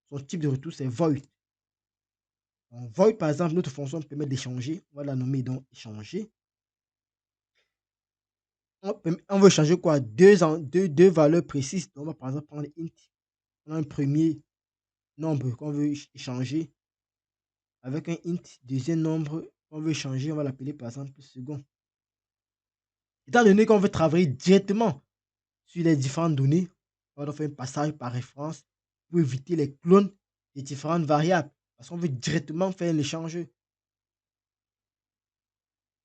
son type de retour, c'est void. Donc, void, par exemple, notre fonction permet d'échanger. On va la nommer donc échanger. On veut changer quoi? Deux valeurs précises. Donc, on va par exemple prendre int. On a un premier nombre qu'on veut échanger avec un int. Deuxième nombre qu'on veut changer, on va l'appeler par exemple second. Étant donné qu'on veut travailler directement sur les différentes données, on va faire un passage par référence pour éviter les clones des différentes variables. Parce qu'on veut directement faire l'échange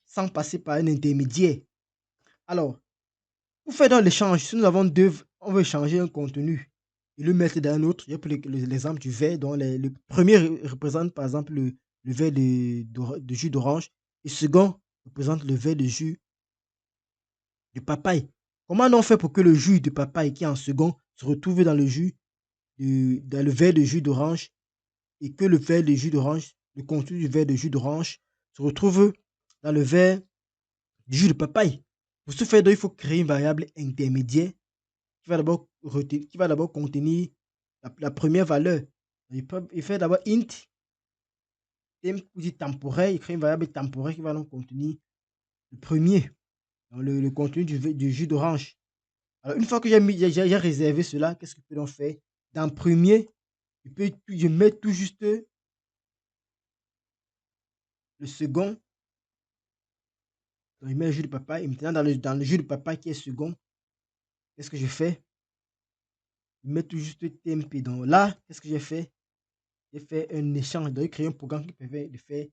sans passer par un intermédiaire. Alors, pour faire dans l'échange, si nous avons on veut changer un contenu et le mettre dans un autre, il y a pour l'exemple du verre, dont le premier représente par exemple le verre de jus d'orange et le second représente le verre de jus de papaye. Comment on fait pour que le jus de papaye qui est en second se retrouve dans dans le verre de jus d'orange et que le verre de jus d'orange, le contenu du verre de jus d'orange se retrouve dans le verre du jus de papaye? Pour ce faire, donc, il faut créer une variable intermédiaire qui va d'abord contenir la première valeur. Il fait d'abord int, temporaire, il crée une variable temporaire qui va donc contenir le premier, donc le contenu du jus d'orange. Alors, une fois que j'ai réservé cela, qu'est-ce que je peux donc faire? Dans le premier, je mets tout juste le second, donc je mets le jus de papaye, et maintenant dans le jus de papaye qui est second, qu'est-ce que je fais? Je mets tout juste TMP. Donc là, qu'est-ce que j'ai fait? J'ai fait un échange, donc j'ai créé un programme qui permet de faire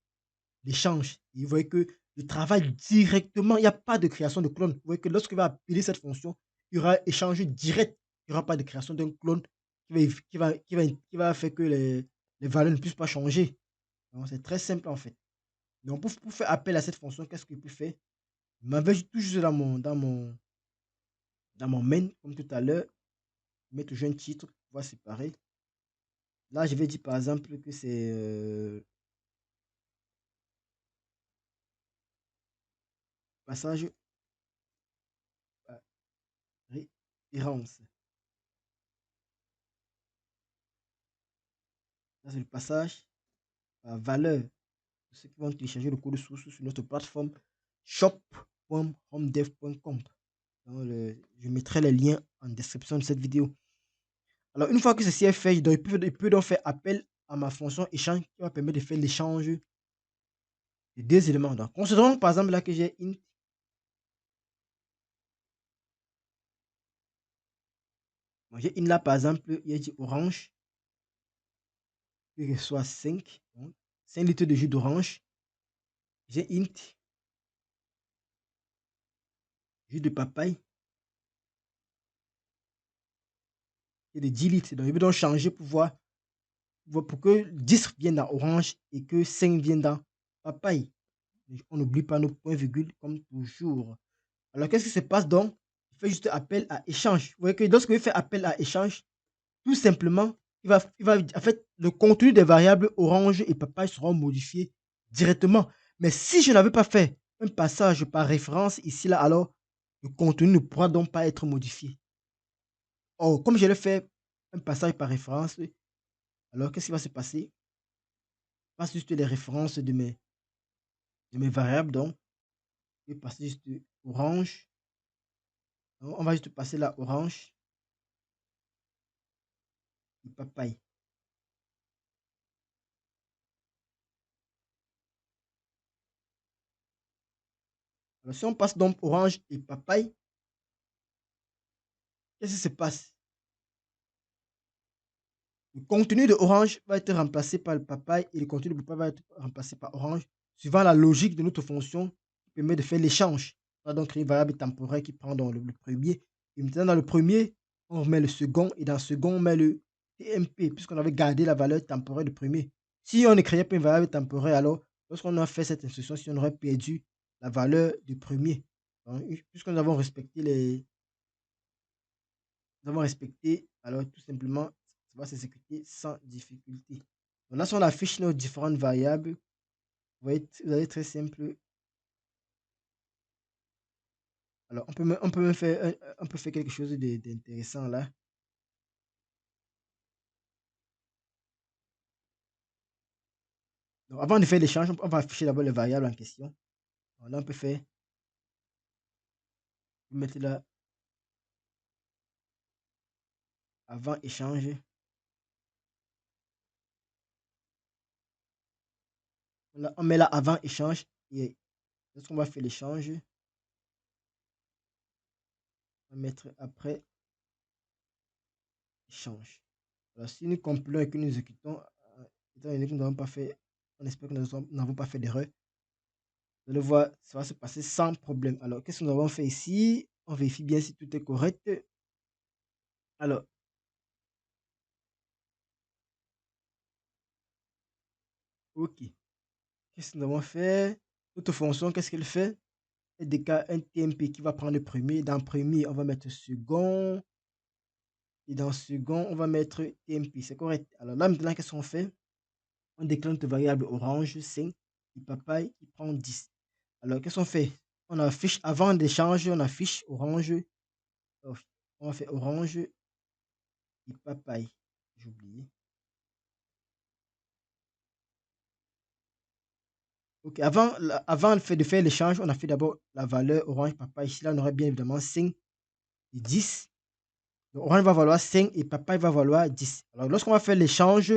l'échange. Et vous voyez que je travaille directement, il n'y a pas de création de clone. Vous voyez que lorsque je vais appeler cette fonction, il y aura échange direct. Il n'y aura pas de création d'un clone qui va faire que les valeurs ne puissent pas changer. Donc c'est très simple en fait. Donc pour faire appel à cette fonction, qu'est-ce que je peux faire? Je m'en vais tout juste dans mon main, comme tout à l'heure, mettre toujours un titre, pouvoir séparer. Là, je vais dire par exemple que c'est passage par référence. Ça, c'est le passage par valeur. Pour ceux qui vont télécharger le code source sur notre plateforme shop.homedev.com. Je mettrai les liens en description de cette vidéo. Alors, une fois que ceci est fait, il peut donc faire appel à ma fonction échange qui va permettre de faire l'échange de deux éléments. Donc, considérons par exemple là que j'ai int. J'ai int là par exemple, il a dit orange, que ce soit 5, donc 5 litres de jus d'orange. J'ai int, jus de papaye, et de 10 litres. Donc, je vais donc changer pour voir pour que 10 viennent dans orange et que 5 viennent dans papaye. On n'oublie pas nos points virgules comme toujours. Alors, qu'est-ce qui se passe donc? Il fait juste appel à échange. Vous voyez que lorsque je fais appel à échange, tout simplement, en fait, le contenu des variables orange et papaye seront modifiés directement. Mais si je n'avais pas fait un passage par référence ici, là, alors le contenu ne pourra donc pas être modifié. Or, comme je l'ai fait un passage par référence, alors qu'est-ce qui va se passer? Je passe juste les références de mes variables, donc je vais passer juste orange. Donc, on va juste passer là orange et papaye. Alors, si on passe donc orange et papaye, qu'est-ce qui se passe? Le contenu de orange va être remplacé par le papaye et le contenu de papaye va être remplacé par orange, suivant la logique de notre fonction qui permet de faire l'échange. On va donc créer une variable temporaire qui prend dans le premier. Et maintenant, dans le premier, on remet le second et dans le second, on met le TMP, puisqu'on avait gardé la valeur temporaire du premier. Si on ne créait pas une variable temporaire, alors, lorsqu'on a fait cette instruction, si on aurait perdu la valeur du premier. Donc, puisque nous avons respecté, alors tout simplement, ça va s'exécuter sans difficulté. Donc là, si on affiche nos différentes variables, vous allez très simple. Alors, on peut même faire, on peut faire quelque chose d'intéressant là. Donc, avant de faire l'échange, on va afficher d'abord les variables en question. Donc là, on peut mettre là avant échange. Là, on met là avant échange et lorsqu'on va faire l'échange, on va mettre après échange. Alors, si nous compilons et que nous exécutons, étant donné que nous n'avons pas fait, on espère que nous n'avons pas fait d'erreur. Vous allez voir, ça va se passer sans problème. Alors, qu'est-ce que nous avons fait ici? On vérifie bien si tout est correct. Alors, OK. Qu'est-ce que nous avons fait? Notre fonction, qu'est-ce qu'elle fait? Elle déclare un TMP qui va prendre le premier. Dans le premier, on va mettre second. Et dans le second, on va mettre TMP. C'est correct. Alors là, maintenant, qu'est-ce qu'on fait? On déclare notre variable orange, 5. Et papaye, il prend 10. Alors, qu'est-ce qu'on fait? On affiche, avant d'échanger, on affiche orange. On fait orange et papaye. J'ai oublié. OK, avant le fait de faire l'échange, on a fait d'abord la valeur orange papa. Ici, là, on aurait bien évidemment 5 et 10. Donc, orange va valoir 5 et papa va valoir 10. Alors, lorsqu'on va faire l'échange,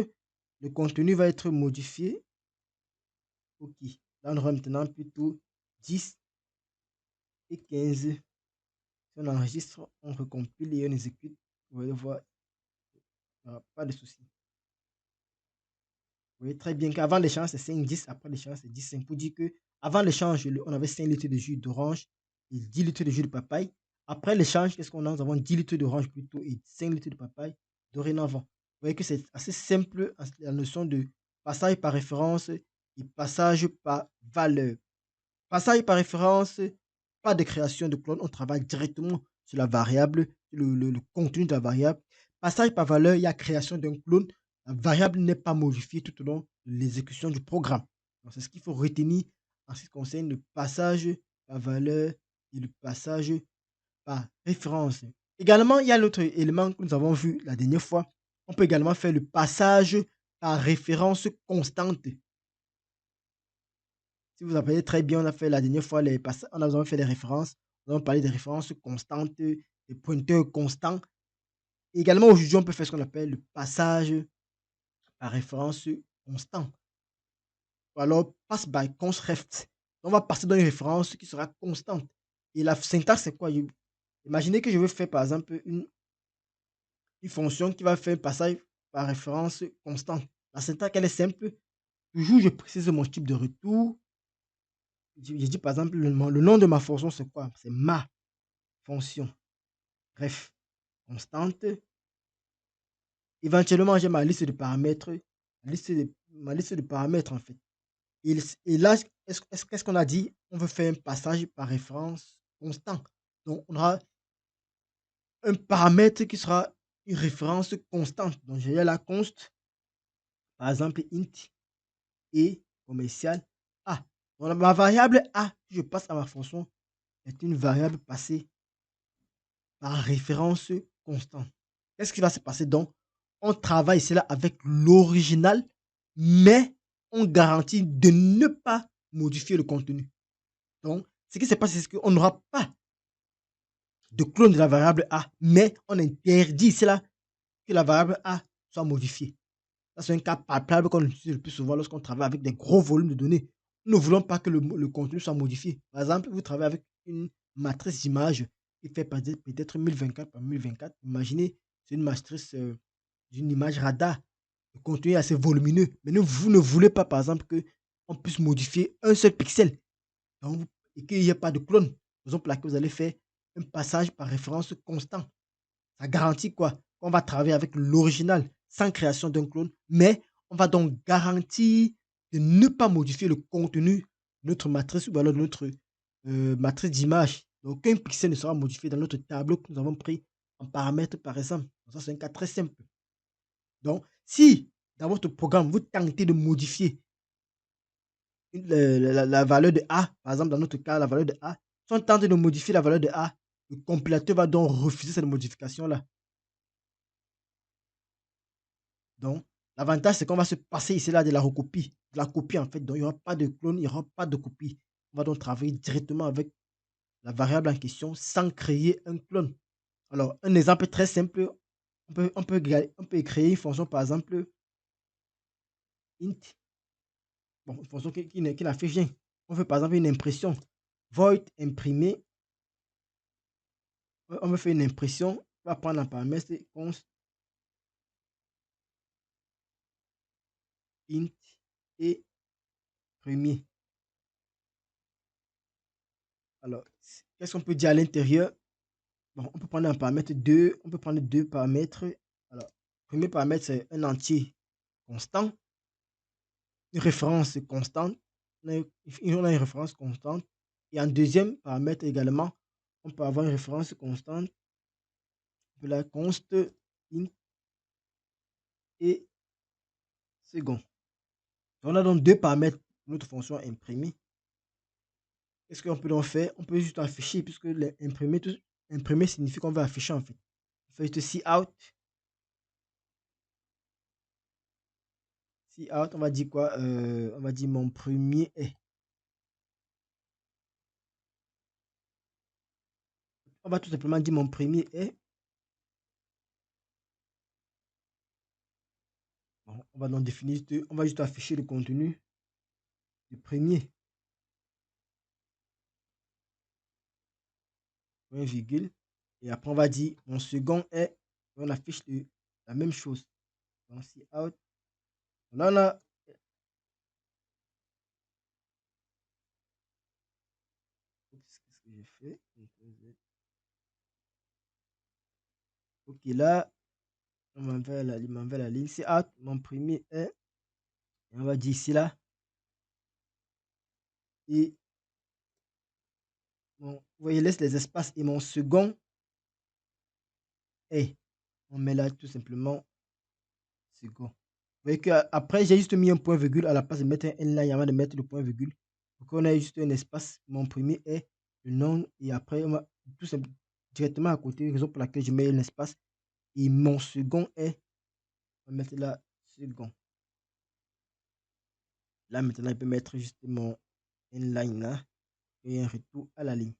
le contenu va être modifié. OK. Là, on aura maintenant plutôt 10 et 15. Si on enregistre, on recompile et on exécute. Vous allez voir, il n'y aura pas de souci. Vous voyez très bien qu'avant l'échange, c'est 5, 10. Après l'échange, c'est 10, 5. Pour dire que avant l'échange, on avait 5 litres de jus d'orange et 10 litres de jus de papaye. Après l'échange, qu'est-ce qu'on a? Nous avons 10 litres d'orange plutôt et 5 litres de papaye dorénavant. Vous voyez que c'est assez simple la notion de passage par référence et passage par valeur. Passage par référence, pas de création de clone, on travaille directement sur la variable, le contenu de la variable. Passage par valeur, il y a création d'un clone. La variable n'est pas modifiée tout au long de l'exécution du programme. Donc, c'est ce qu'il faut retenir en ce qui concerne le passage par valeur et le passage par référence. Également, il y a l'autre élément que nous avons vu la dernière fois. On peut également faire le passage par référence constante. Si vous vous rappelez très bien, on a fait la dernière fois, on a fait des références. On a parlé des références constantes, des pointeurs constants. Et également, aujourd'hui, on peut faire ce qu'on appelle le passage par référence constant. Ou alors, pass by const. On va passer dans une référence qui sera constante. Et la syntaxe, c'est quoi? Imaginez que je veux faire, par exemple, une fonction qui va faire un passage par référence constante. La syntaxe, elle est simple. Toujours, je précise mon type de retour. Je dis par exemple, le nom de ma fonction, c'est quoi? C'est ma fonction. Bref, constante. Éventuellement, j'ai ma liste de paramètres. Ma liste de paramètres, en fait. Et là, qu'est-ce qu'on a dit? On veut faire un passage par référence constant. Donc, on aura un paramètre qui sera une référence constante. Donc, j'ai la const, par exemple, int et commercial A. Donc ma variable A, si je passe à ma fonction, est une variable passée par référence constante. Qu'est-ce qui va se passer donc? On travaille ici là avec l'original, mais on garantit de ne pas modifier le contenu. Donc, ce qui se passe, c'est qu'on n'aura pas de clone de la variable A, mais on interdit ici là que la variable A soit modifiée. Ça, c'est un cas palpable qu'on utilise le plus souvent lorsqu'on travaille avec des gros volumes de données. Nous ne voulons pas que le contenu soit modifié. Par exemple, vous travaillez avec une matrice d'image qui fait peut-être 1024 par 1024. Imaginez, c'est une matrice d'une image radar. Le contenu est assez volumineux. Mais vous ne voulez pas, par exemple, qu'on puisse modifier un seul pixel. Donc, et qu'il n'y ait pas de clone. Raison pour laquelle vous allez faire un passage par référence constant. Ça garantit quoi? On va travailler avec l'original sans création d'un clone, mais on va donc garantir de ne pas modifier le contenu de notre matrice ou alors de notre matrice d'image. Donc, aucun pixel ne sera modifié dans notre tableau que nous avons pris en paramètre, par exemple. Donc, ça, c'est un cas très simple. Donc, si dans votre programme, vous tentez de modifier la valeur de A, par exemple, dans notre cas, la valeur de A, si on tente de modifier la valeur de A, le compilateur va donc refuser cette modification-là. Donc, l'avantage, c'est qu'on va se passer ici là de la recopie, de la copie en fait. Donc, il n'y aura pas de clone, il n'y aura pas de copie. On va donc travailler directement avec la variable en question sans créer un clone. Alors, un exemple très simple, on peut créer une fonction, par exemple, int, bon, une fonction qui n'affiche rien. On fait par exemple une impression, void imprimer, on veut faire une impression, on va prendre un paramètre const int et premier. Alors, qu'est-ce qu'on peut dire à l'intérieur? Bon, on peut prendre un paramètre 2, on peut prendre deux paramètres. Alors, premier paramètre, c'est un entier constant, une référence constante. On a une référence constante. Et en deuxième paramètre également, on peut avoir une référence constante de la const int et second. On a donc deux paramètres pour notre fonction imprimée. Qu'est-ce qu'on peut donc faire? On peut juste afficher, puisque imprimer signifie qu'on va afficher en fait. On fait juste cout. Cout, on va dire quoi? On va dire mon premier est. On va tout simplement dire mon premier est. Bon, on va donc définir, on va juste afficher le contenu du premier. Point virgule. Et après, on va dire mon second est. On affiche la même chose. Donc, cout. Là, on a. Qu'est-ce que j'ai fait? Ok, là, on m'envoie la ligne. Cout, mon premier est. Et on va dire ici, là. Et vous voyez, laisse les espaces. Et mon second est. On met là tout simplement second. Vous voyez qu'après, j'ai juste mis un point virgule à la place de mettre un line avant de mettre le point virgule. Donc, on a juste un espace. Mon premier est le nom. Et après, on va tout simplement directement à côté, raison pour laquelle je mets un espace. Et mon second est. On va mettre là second. Là, maintenant, il peut mettre juste mon inline là. Et un retour à la ligne.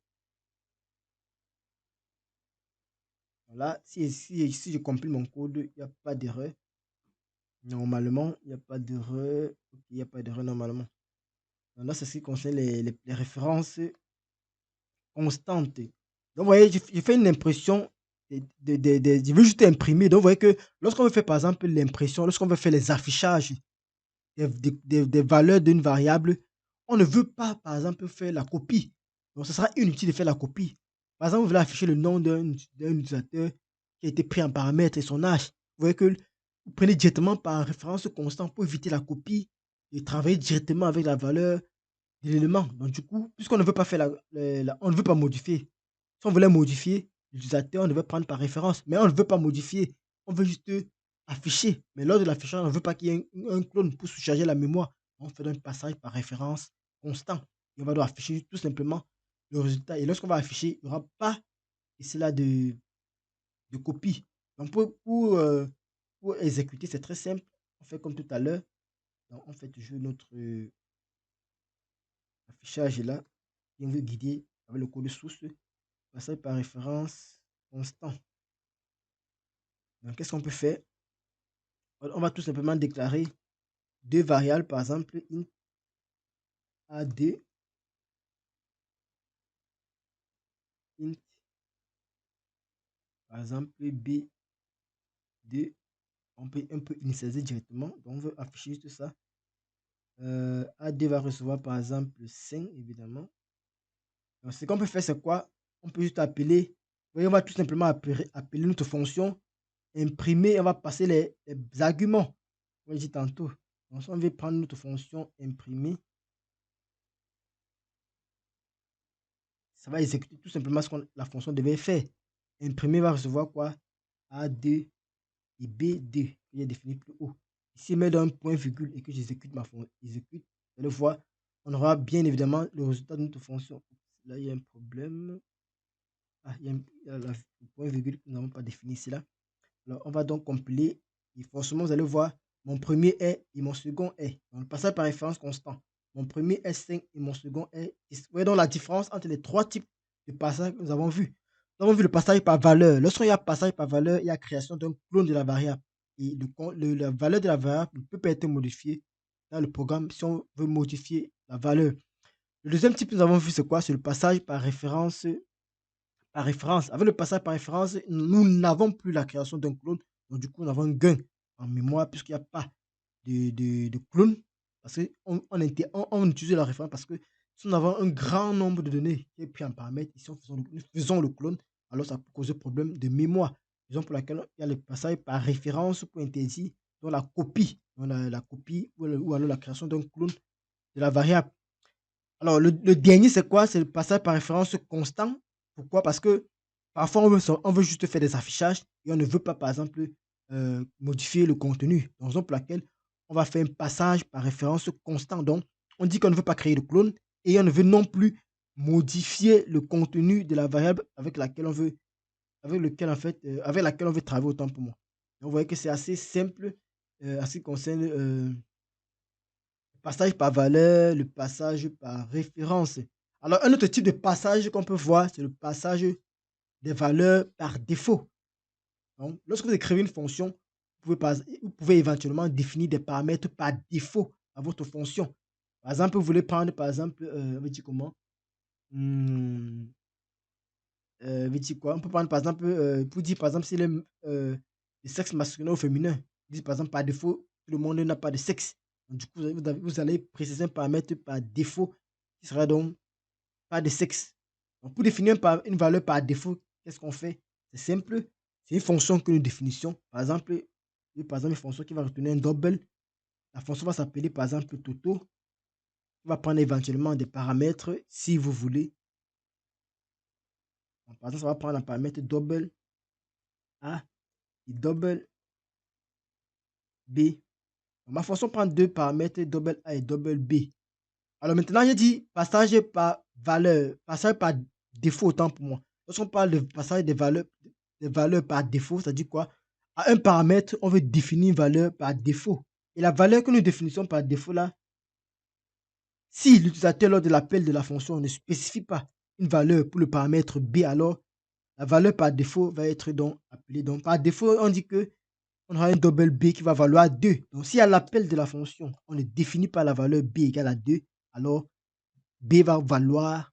Voilà. Si je compile mon code, il n'y a pas d'erreur. Normalement, il n'y a pas d'erreur. Ok, il n'y a pas d'erreur normalement. Donc là, c'est ce qui concerne les références constantes. Donc, vous voyez, je fais une impression. Je veux juste imprimer. Donc, vous voyez que lorsqu'on veut faire, par exemple, l'impression, lorsqu'on veut faire les affichages des valeurs d'une variable, on ne veut pas, par exemple, faire la copie. Donc, ce sera inutile de faire la copie. Par exemple, vous voulez afficher le nom d'un utilisateur qui a été pris en paramètre et son âge. Vous voyez que vous prenez directement par référence constante pour éviter la copie et travailler directement avec la valeur de l'élément. Donc, du coup, puisqu'on ne veut pas faire on ne veut pas modifier. Si on voulait modifier l'utilisateur, on devait prendre par référence. Mais on ne veut pas modifier. On veut juste afficher. Mais lors de l'affichage, on ne veut pas qu'il y ait un clone pour surcharger la mémoire. On fait un passage par référence constant. Et on va devoir afficher tout simplement le résultat. Et lorsqu'on va afficher, il n'y aura pas ici là de copie. Donc pour exécuter, c'est très simple. On fait comme tout à l'heure. Donc on fait toujours notre affichage là. Et on veut guider avec le code source. Passage par référence constant. Donc qu'est-ce qu'on peut faire? On va tout simplement déclarer deux variables, par exemple int a2, int par exemple b2. On peut initialiser directement. Donc on veut afficher tout ça. A2 va recevoir par exemple 5 évidemment. Donc ce qu'on peut faire, c'est quoi? On peut juste appeler. Vous voyez, on va tout simplement appeler notre fonction imprimer. On va passer les arguments. Comme je dis tantôt. Donc si on veut prendre notre fonction imprimer, ça va exécuter tout simplement ce que la fonction devait faire. Imprimer va recevoir quoi? A2 et B2. Il est défini plus haut. Ici, je mets un point virgule et que j'exécute ma fonction, exécute, vous allez voir, on aura bien évidemment le résultat de notre fonction. Là, il y a un problème. Ah, il y a le point virgule que nous n'avons pas défini ici là. Alors, on va donc compiler. Et forcément, vous allez voir, mon premier est et mon second est. Donc, le passage par référence constant. Mon premier est 5 et mon second est 10. Vous voyez donc la différence entre les trois types de passages que nous avons vus. Nous avons vu le passage par valeur. Lorsqu'il y a passage par valeur, il y a création d'un clone de la variable. Et la valeur de la variable ne peut pas être modifiée dans le programme si on veut modifier la valeur. Le deuxième type que nous avons vu, c'est quoi? C'est le passage par référence. Par référence. Avec le passage par référence, nous n'avons plus la création d'un clone. Donc, du coup, nous avons un gain en mémoire puisqu'il n'y a pas de clone. Parce qu'on utilise la référence parce que si nous avons un grand nombre de données qui est pris en paramètre, ici, nous faisons le clone, alors ça peut causer problème de mémoire. Raison pour laquelle il y a le passage par référence pour interdire donc la copie, donc la copie ou alors la création d'un clone de la variable. Alors, le dernier, c'est quoi? C'est le passage par référence constant. Pourquoi? Parce que parfois, on veut juste faire des affichages et on ne veut pas, par exemple, modifier le contenu. Donc, raison pour laquelle on va faire un passage par référence constant. Donc, on dit qu'on ne veut pas créer de clone et on ne veut non plus modifier le contenu de la variable avec laquelle on veut, avec laquelle on veut travailler autant pour moi. Donc, vous voyez que c'est assez simple en ce qui concerne passage par valeur, le passage par référence. Alors, un autre type de passage qu'on peut voir, c'est le passage des valeurs par défaut. Donc, lorsque vous écrivez une fonction, vous pouvez éventuellement définir des paramètres par défaut à votre fonction. Par exemple, vous voulez prendre, par exemple, on va dire comment? Hmm, on va dire quoi? On peut prendre, par exemple, pour dire, par exemple, si le sexe masculin ou féminin. Dit, par exemple, par défaut, tout le monde n'a pas de sexe. Donc, du coup, vous allez préciser un paramètre par défaut qui sera donc pas de sexe. Donc, pour définir une valeur par défaut, qu'est-ce qu'on fait? C'est simple. C'est une fonction que nous définissons. Par exemple, une fonction qui va retenir un double. La fonction va s'appeler, par exemple, Toto. On va prendre éventuellement des paramètres si vous voulez. Donc, par exemple, ça va prendre un paramètre double A et double B. Donc, ma fonction prend deux paramètres double A et double B. Alors maintenant, j'ai dit passage par valeur, passage par défaut autant pour moi. Lorsqu'on parle de passage des valeurs par défaut, ça dit quoi? À un paramètre, on veut définir une valeur par défaut. Et la valeur que nous définissons par défaut là, si l'utilisateur lors de l'appel de la fonction ne spécifie pas une valeur pour le paramètre B, alors la valeur par défaut va être donc appelée. Donc par défaut, on dit que on aura un double B qui va valoir 2. Donc si à l'appel de la fonction, on ne définit pas la valeur B égale à 2, alors B va valoir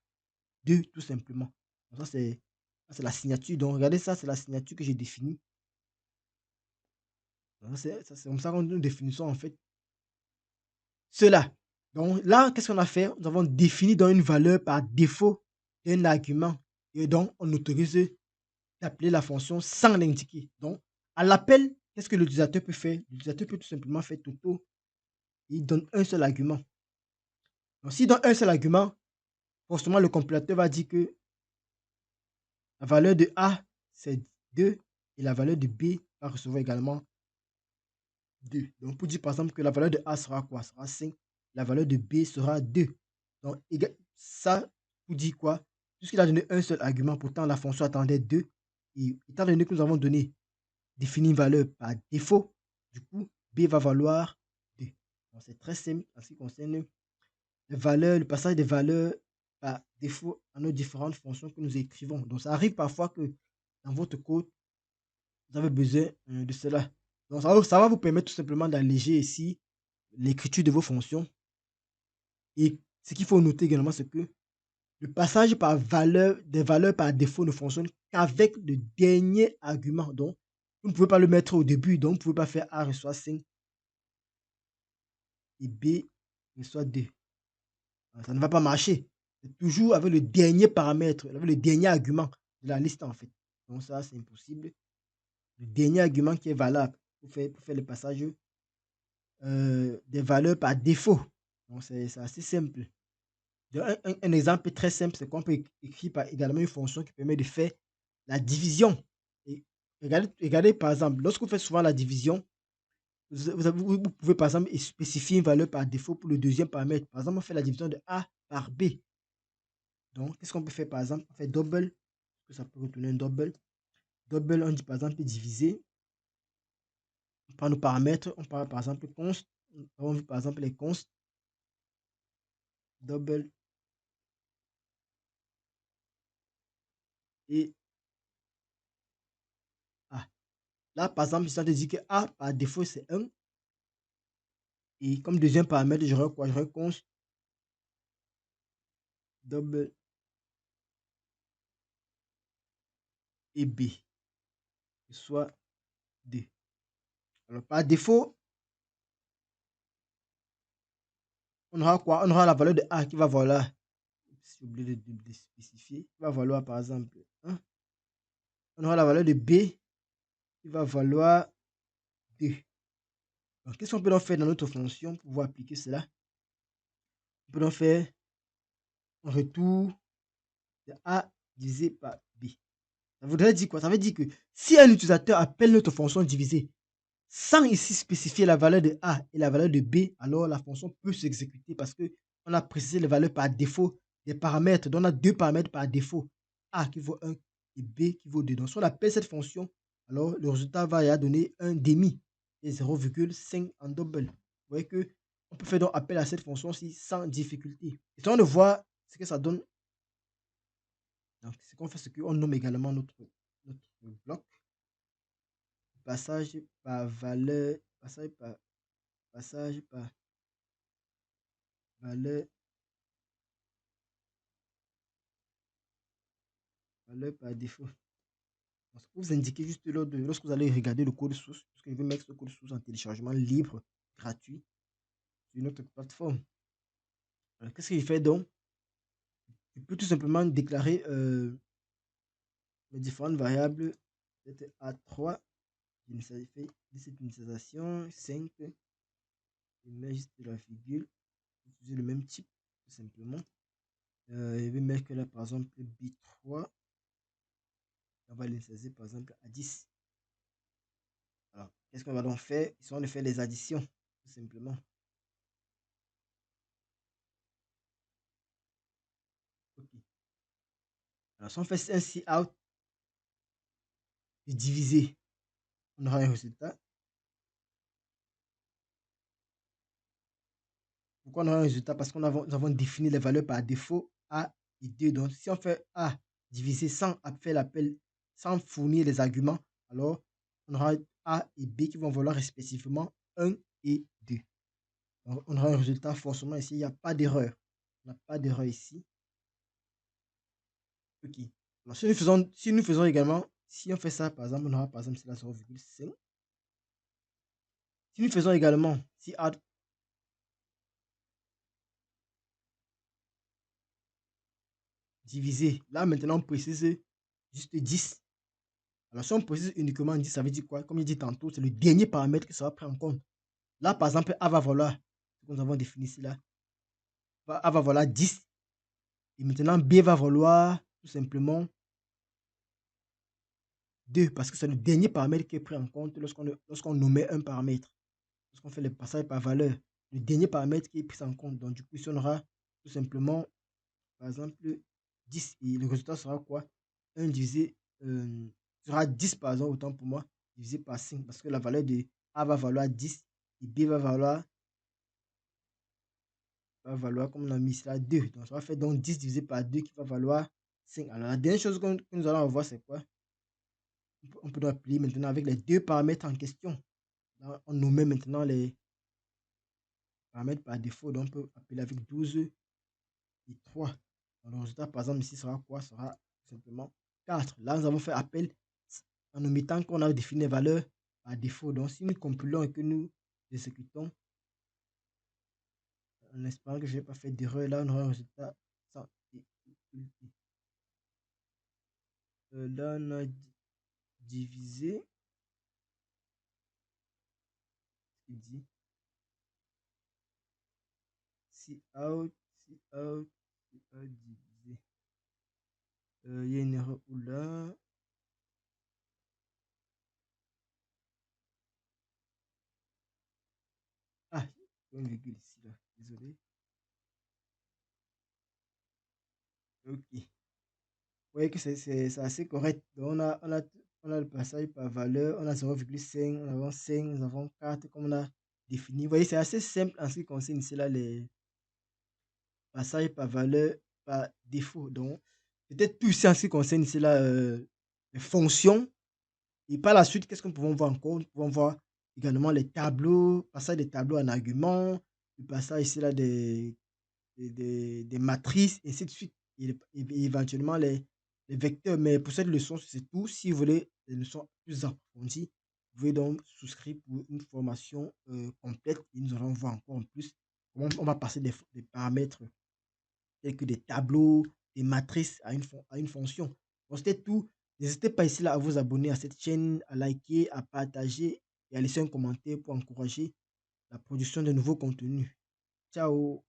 2 tout simplement. Donc ça, c'est la signature. Donc, regardez ça, c'est la signature que j'ai définie. C'est comme ça que nous définissons en fait cela. Donc là, qu'est-ce qu'on a fait? Nous avons défini dans une valeur par défaut un argument. Et donc, on autorise d'appeler la fonction sans l'indiquer. Donc, à l'appel, qu'est-ce que l'utilisateur peut faire? L'utilisateur peut tout simplement faire Toto. Il donne un seul argument. Donc, s'il donne un seul argument, forcément, le compilateur va dire que la valeur de A, c'est 2 et la valeur de B va recevoir également 2. Donc, pour dire par exemple que la valeur de A sera quoi? Sera 5. La valeur de B sera 2. Donc, ça vous dit quoi? Puisqu'il a donné un seul argument, pourtant la fonction attendait deux. Et étant donné que nous avons défini une valeur par défaut, du coup, B va valoir 2. Donc, c'est très simple en ce qui concerne les valeurs, le passage des valeurs par défaut à nos différentes fonctions que nous écrivons. Donc, ça arrive parfois que dans votre code, vous avez besoin de cela. Donc, ça va vous permettre tout simplement d'alléger ici l'écriture de vos fonctions. Et ce qu'il faut noter également, c'est que le passage par valeur, des valeurs par défaut ne fonctionne qu'avec le dernier argument. Donc, vous ne pouvez pas le mettre au début. Donc, vous ne pouvez pas faire A reçoit 5 et B reçoit 2. Ça ne va pas marcher. C'est toujours avec le dernier paramètre, avec le dernier argument de la liste, en fait. Donc, ça, c'est impossible. Le dernier argument qui est valable pour faire le passage des valeurs par défaut. Donc, c'est assez simple. Un exemple très simple, c'est qu'on peut écrire également une fonction qui permet de faire la division. Et regardez, par exemple, lorsque vous faites souvent la division, vous pouvez par exemple spécifier une valeur par défaut pour le deuxième paramètre. Par exemple, on fait la division de A par B. Donc, qu'est-ce qu'on peut faire par exemple? On fait double, que ça peut retourner un double. Double, on dit par exemple diviser. On prend nos paramètres, on parle par exemple const. On veut par exemple les const. Double et A. Là, par exemple, ça te dit que A par défaut c'est 1. Et comme deuxième paramètre, j'aurai quoi? J'aurai const double et B, soit 2. Alors, par défaut, on aura quoi? On aura la valeur de A qui va valoir, j'ai oublié de spécifier, qui va valoir par exemple 1. On aura la valeur de B qui va valoir 2. Donc, qu'est-ce qu'on peut donc faire dans notre fonction pour pouvoir appliquer cela? On peut donc faire un retour de A divisé par B. Ça voudrait dire quoi? Ça veut dire que si un utilisateur appelle notre fonction divisée sans ici spécifier la valeur de A et la valeur de B, alors la fonction peut s'exécuter parce qu'on a précisé les valeurs par défaut des paramètres. Donc, on a deux paramètres par défaut. A qui vaut 1 et B qui vaut 2. Donc, si on appelle cette fonction, alors le résultat va donner un demi et 0,5 en double. Vous voyez que on peut faire donc appel à cette fonction ci sans difficulté. Et si on voit ce que ça donne, donc ce qu'on fait, c'est qu'on nomme également notre bloc. Passage par valeur, passage par valeur, valeur par défaut. Donc, vous indiquez juste lorsque vous allez regarder le code source, parce que je vais mettre ce code source en téléchargement libre, gratuit, sur notre plateforme. Alors, qu'est-ce qu'il fait donc? Je peux tout simplement déclarer les différentes variables. C'était A3, de cette initialisation, 5, je mets juste la virgule, utiliser le même type, tout simplement. Je vais mettre là, par exemple, B3. On va l'initialiser, par exemple, à 10. Alors, qu'est-ce qu'on va donc faire? Ici, on va faire les additions, tout simplement. Ok. Alors, si on fait un cout et diviser, on aura un résultat. Pourquoi on aura un résultat? Parce que nous avons défini les valeurs par défaut A et 2. Donc, si on fait A divisé sans faire l'appel, sans fournir les arguments, alors on aura A et B qui vont valoir respectivement 1 et 2. Donc, on aura un résultat forcément ici. Il n'y a pas d'erreur. On n'a pas d'erreur ici. Ok. Alors, si nous faisons également, si on fait ça, par exemple, on aura par exemple, c'est la 0,5. Si nous faisons également, si add divisé, là maintenant on précise juste 10. Alors si on précise uniquement 10, ça veut dire quoi? Comme je dit tantôt, c'est le dernier paramètre qui sera pris en compte. Là par exemple, A va valoir, ce que nous avons défini ici là, A va valoir 10. Et maintenant B va valoir tout simplement 2, parce que c'est le dernier paramètre qui est pris en compte lorsqu'on nommait un paramètre. Lorsqu'on fait le passage par valeur, le dernier paramètre qui est pris en compte. Donc du coup, ici on aura tout simplement, par exemple, 10 et le résultat sera quoi? Un divisé, sera 10 par exemple, autant pour moi, divisé par 5 parce que la valeur de A va valoir 10 et B va valoir comme on a mis cela 2. Donc ça va faire donc 10 divisé par 2 qui va valoir 5. Alors la dernière chose que nous allons avoir, c'est quoi? On peut donc appeler maintenant avec les 2 paramètres en question. Là, on nommait maintenant les paramètres par défaut, donc on peut appeler avec 12 et 3. Donc le résultat, par exemple, ici sera quoi? Sera simplement 4. Là, nous avons fait appel en omettant qu'on a défini les valeurs par défaut. Donc si nous compilons et que nous exécutons, en espérant que je n'ai pas fait d'erreur, là, on aura un résultat sans difficulté. Là, on a divisé, ce qu'il dit, si out, si out, si out divisé. Il y a une erreur où là. Ah, il y a une virgule ici, là. Désolé. Ok. Vous voyez que c'est assez correct. Donc, on a le passage par valeur, on a 0,5, on avons 5, nous avons 4, comme on a défini. Vous voyez, c'est assez simple en ce qui concerne ici là, les passages par valeur, par défaut. Donc, peut-être tout ici en ce qui concerne ici là, les fonctions. Et par la suite, qu'est-ce que nous pouvons voir encore? Nous pouvons voir également les tableaux, passage des tableaux en arguments, le passage ici là des matrices, et ainsi de suite. Et éventuellement les vecteurs. Mais pour cette leçon, c'est tout. Si vous voulez des leçons plus approfondies, vous pouvez donc souscrire pour une formation complète et nous allons voir encore en plus comment on va passer des paramètres tels que des tableaux, des matrices à une fonction. Donc, c'était tout. N'hésitez pas ici là à vous abonner à cette chaîne, à liker, à partager et à laisser un commentaire pour encourager la production de nouveaux contenus. Ciao!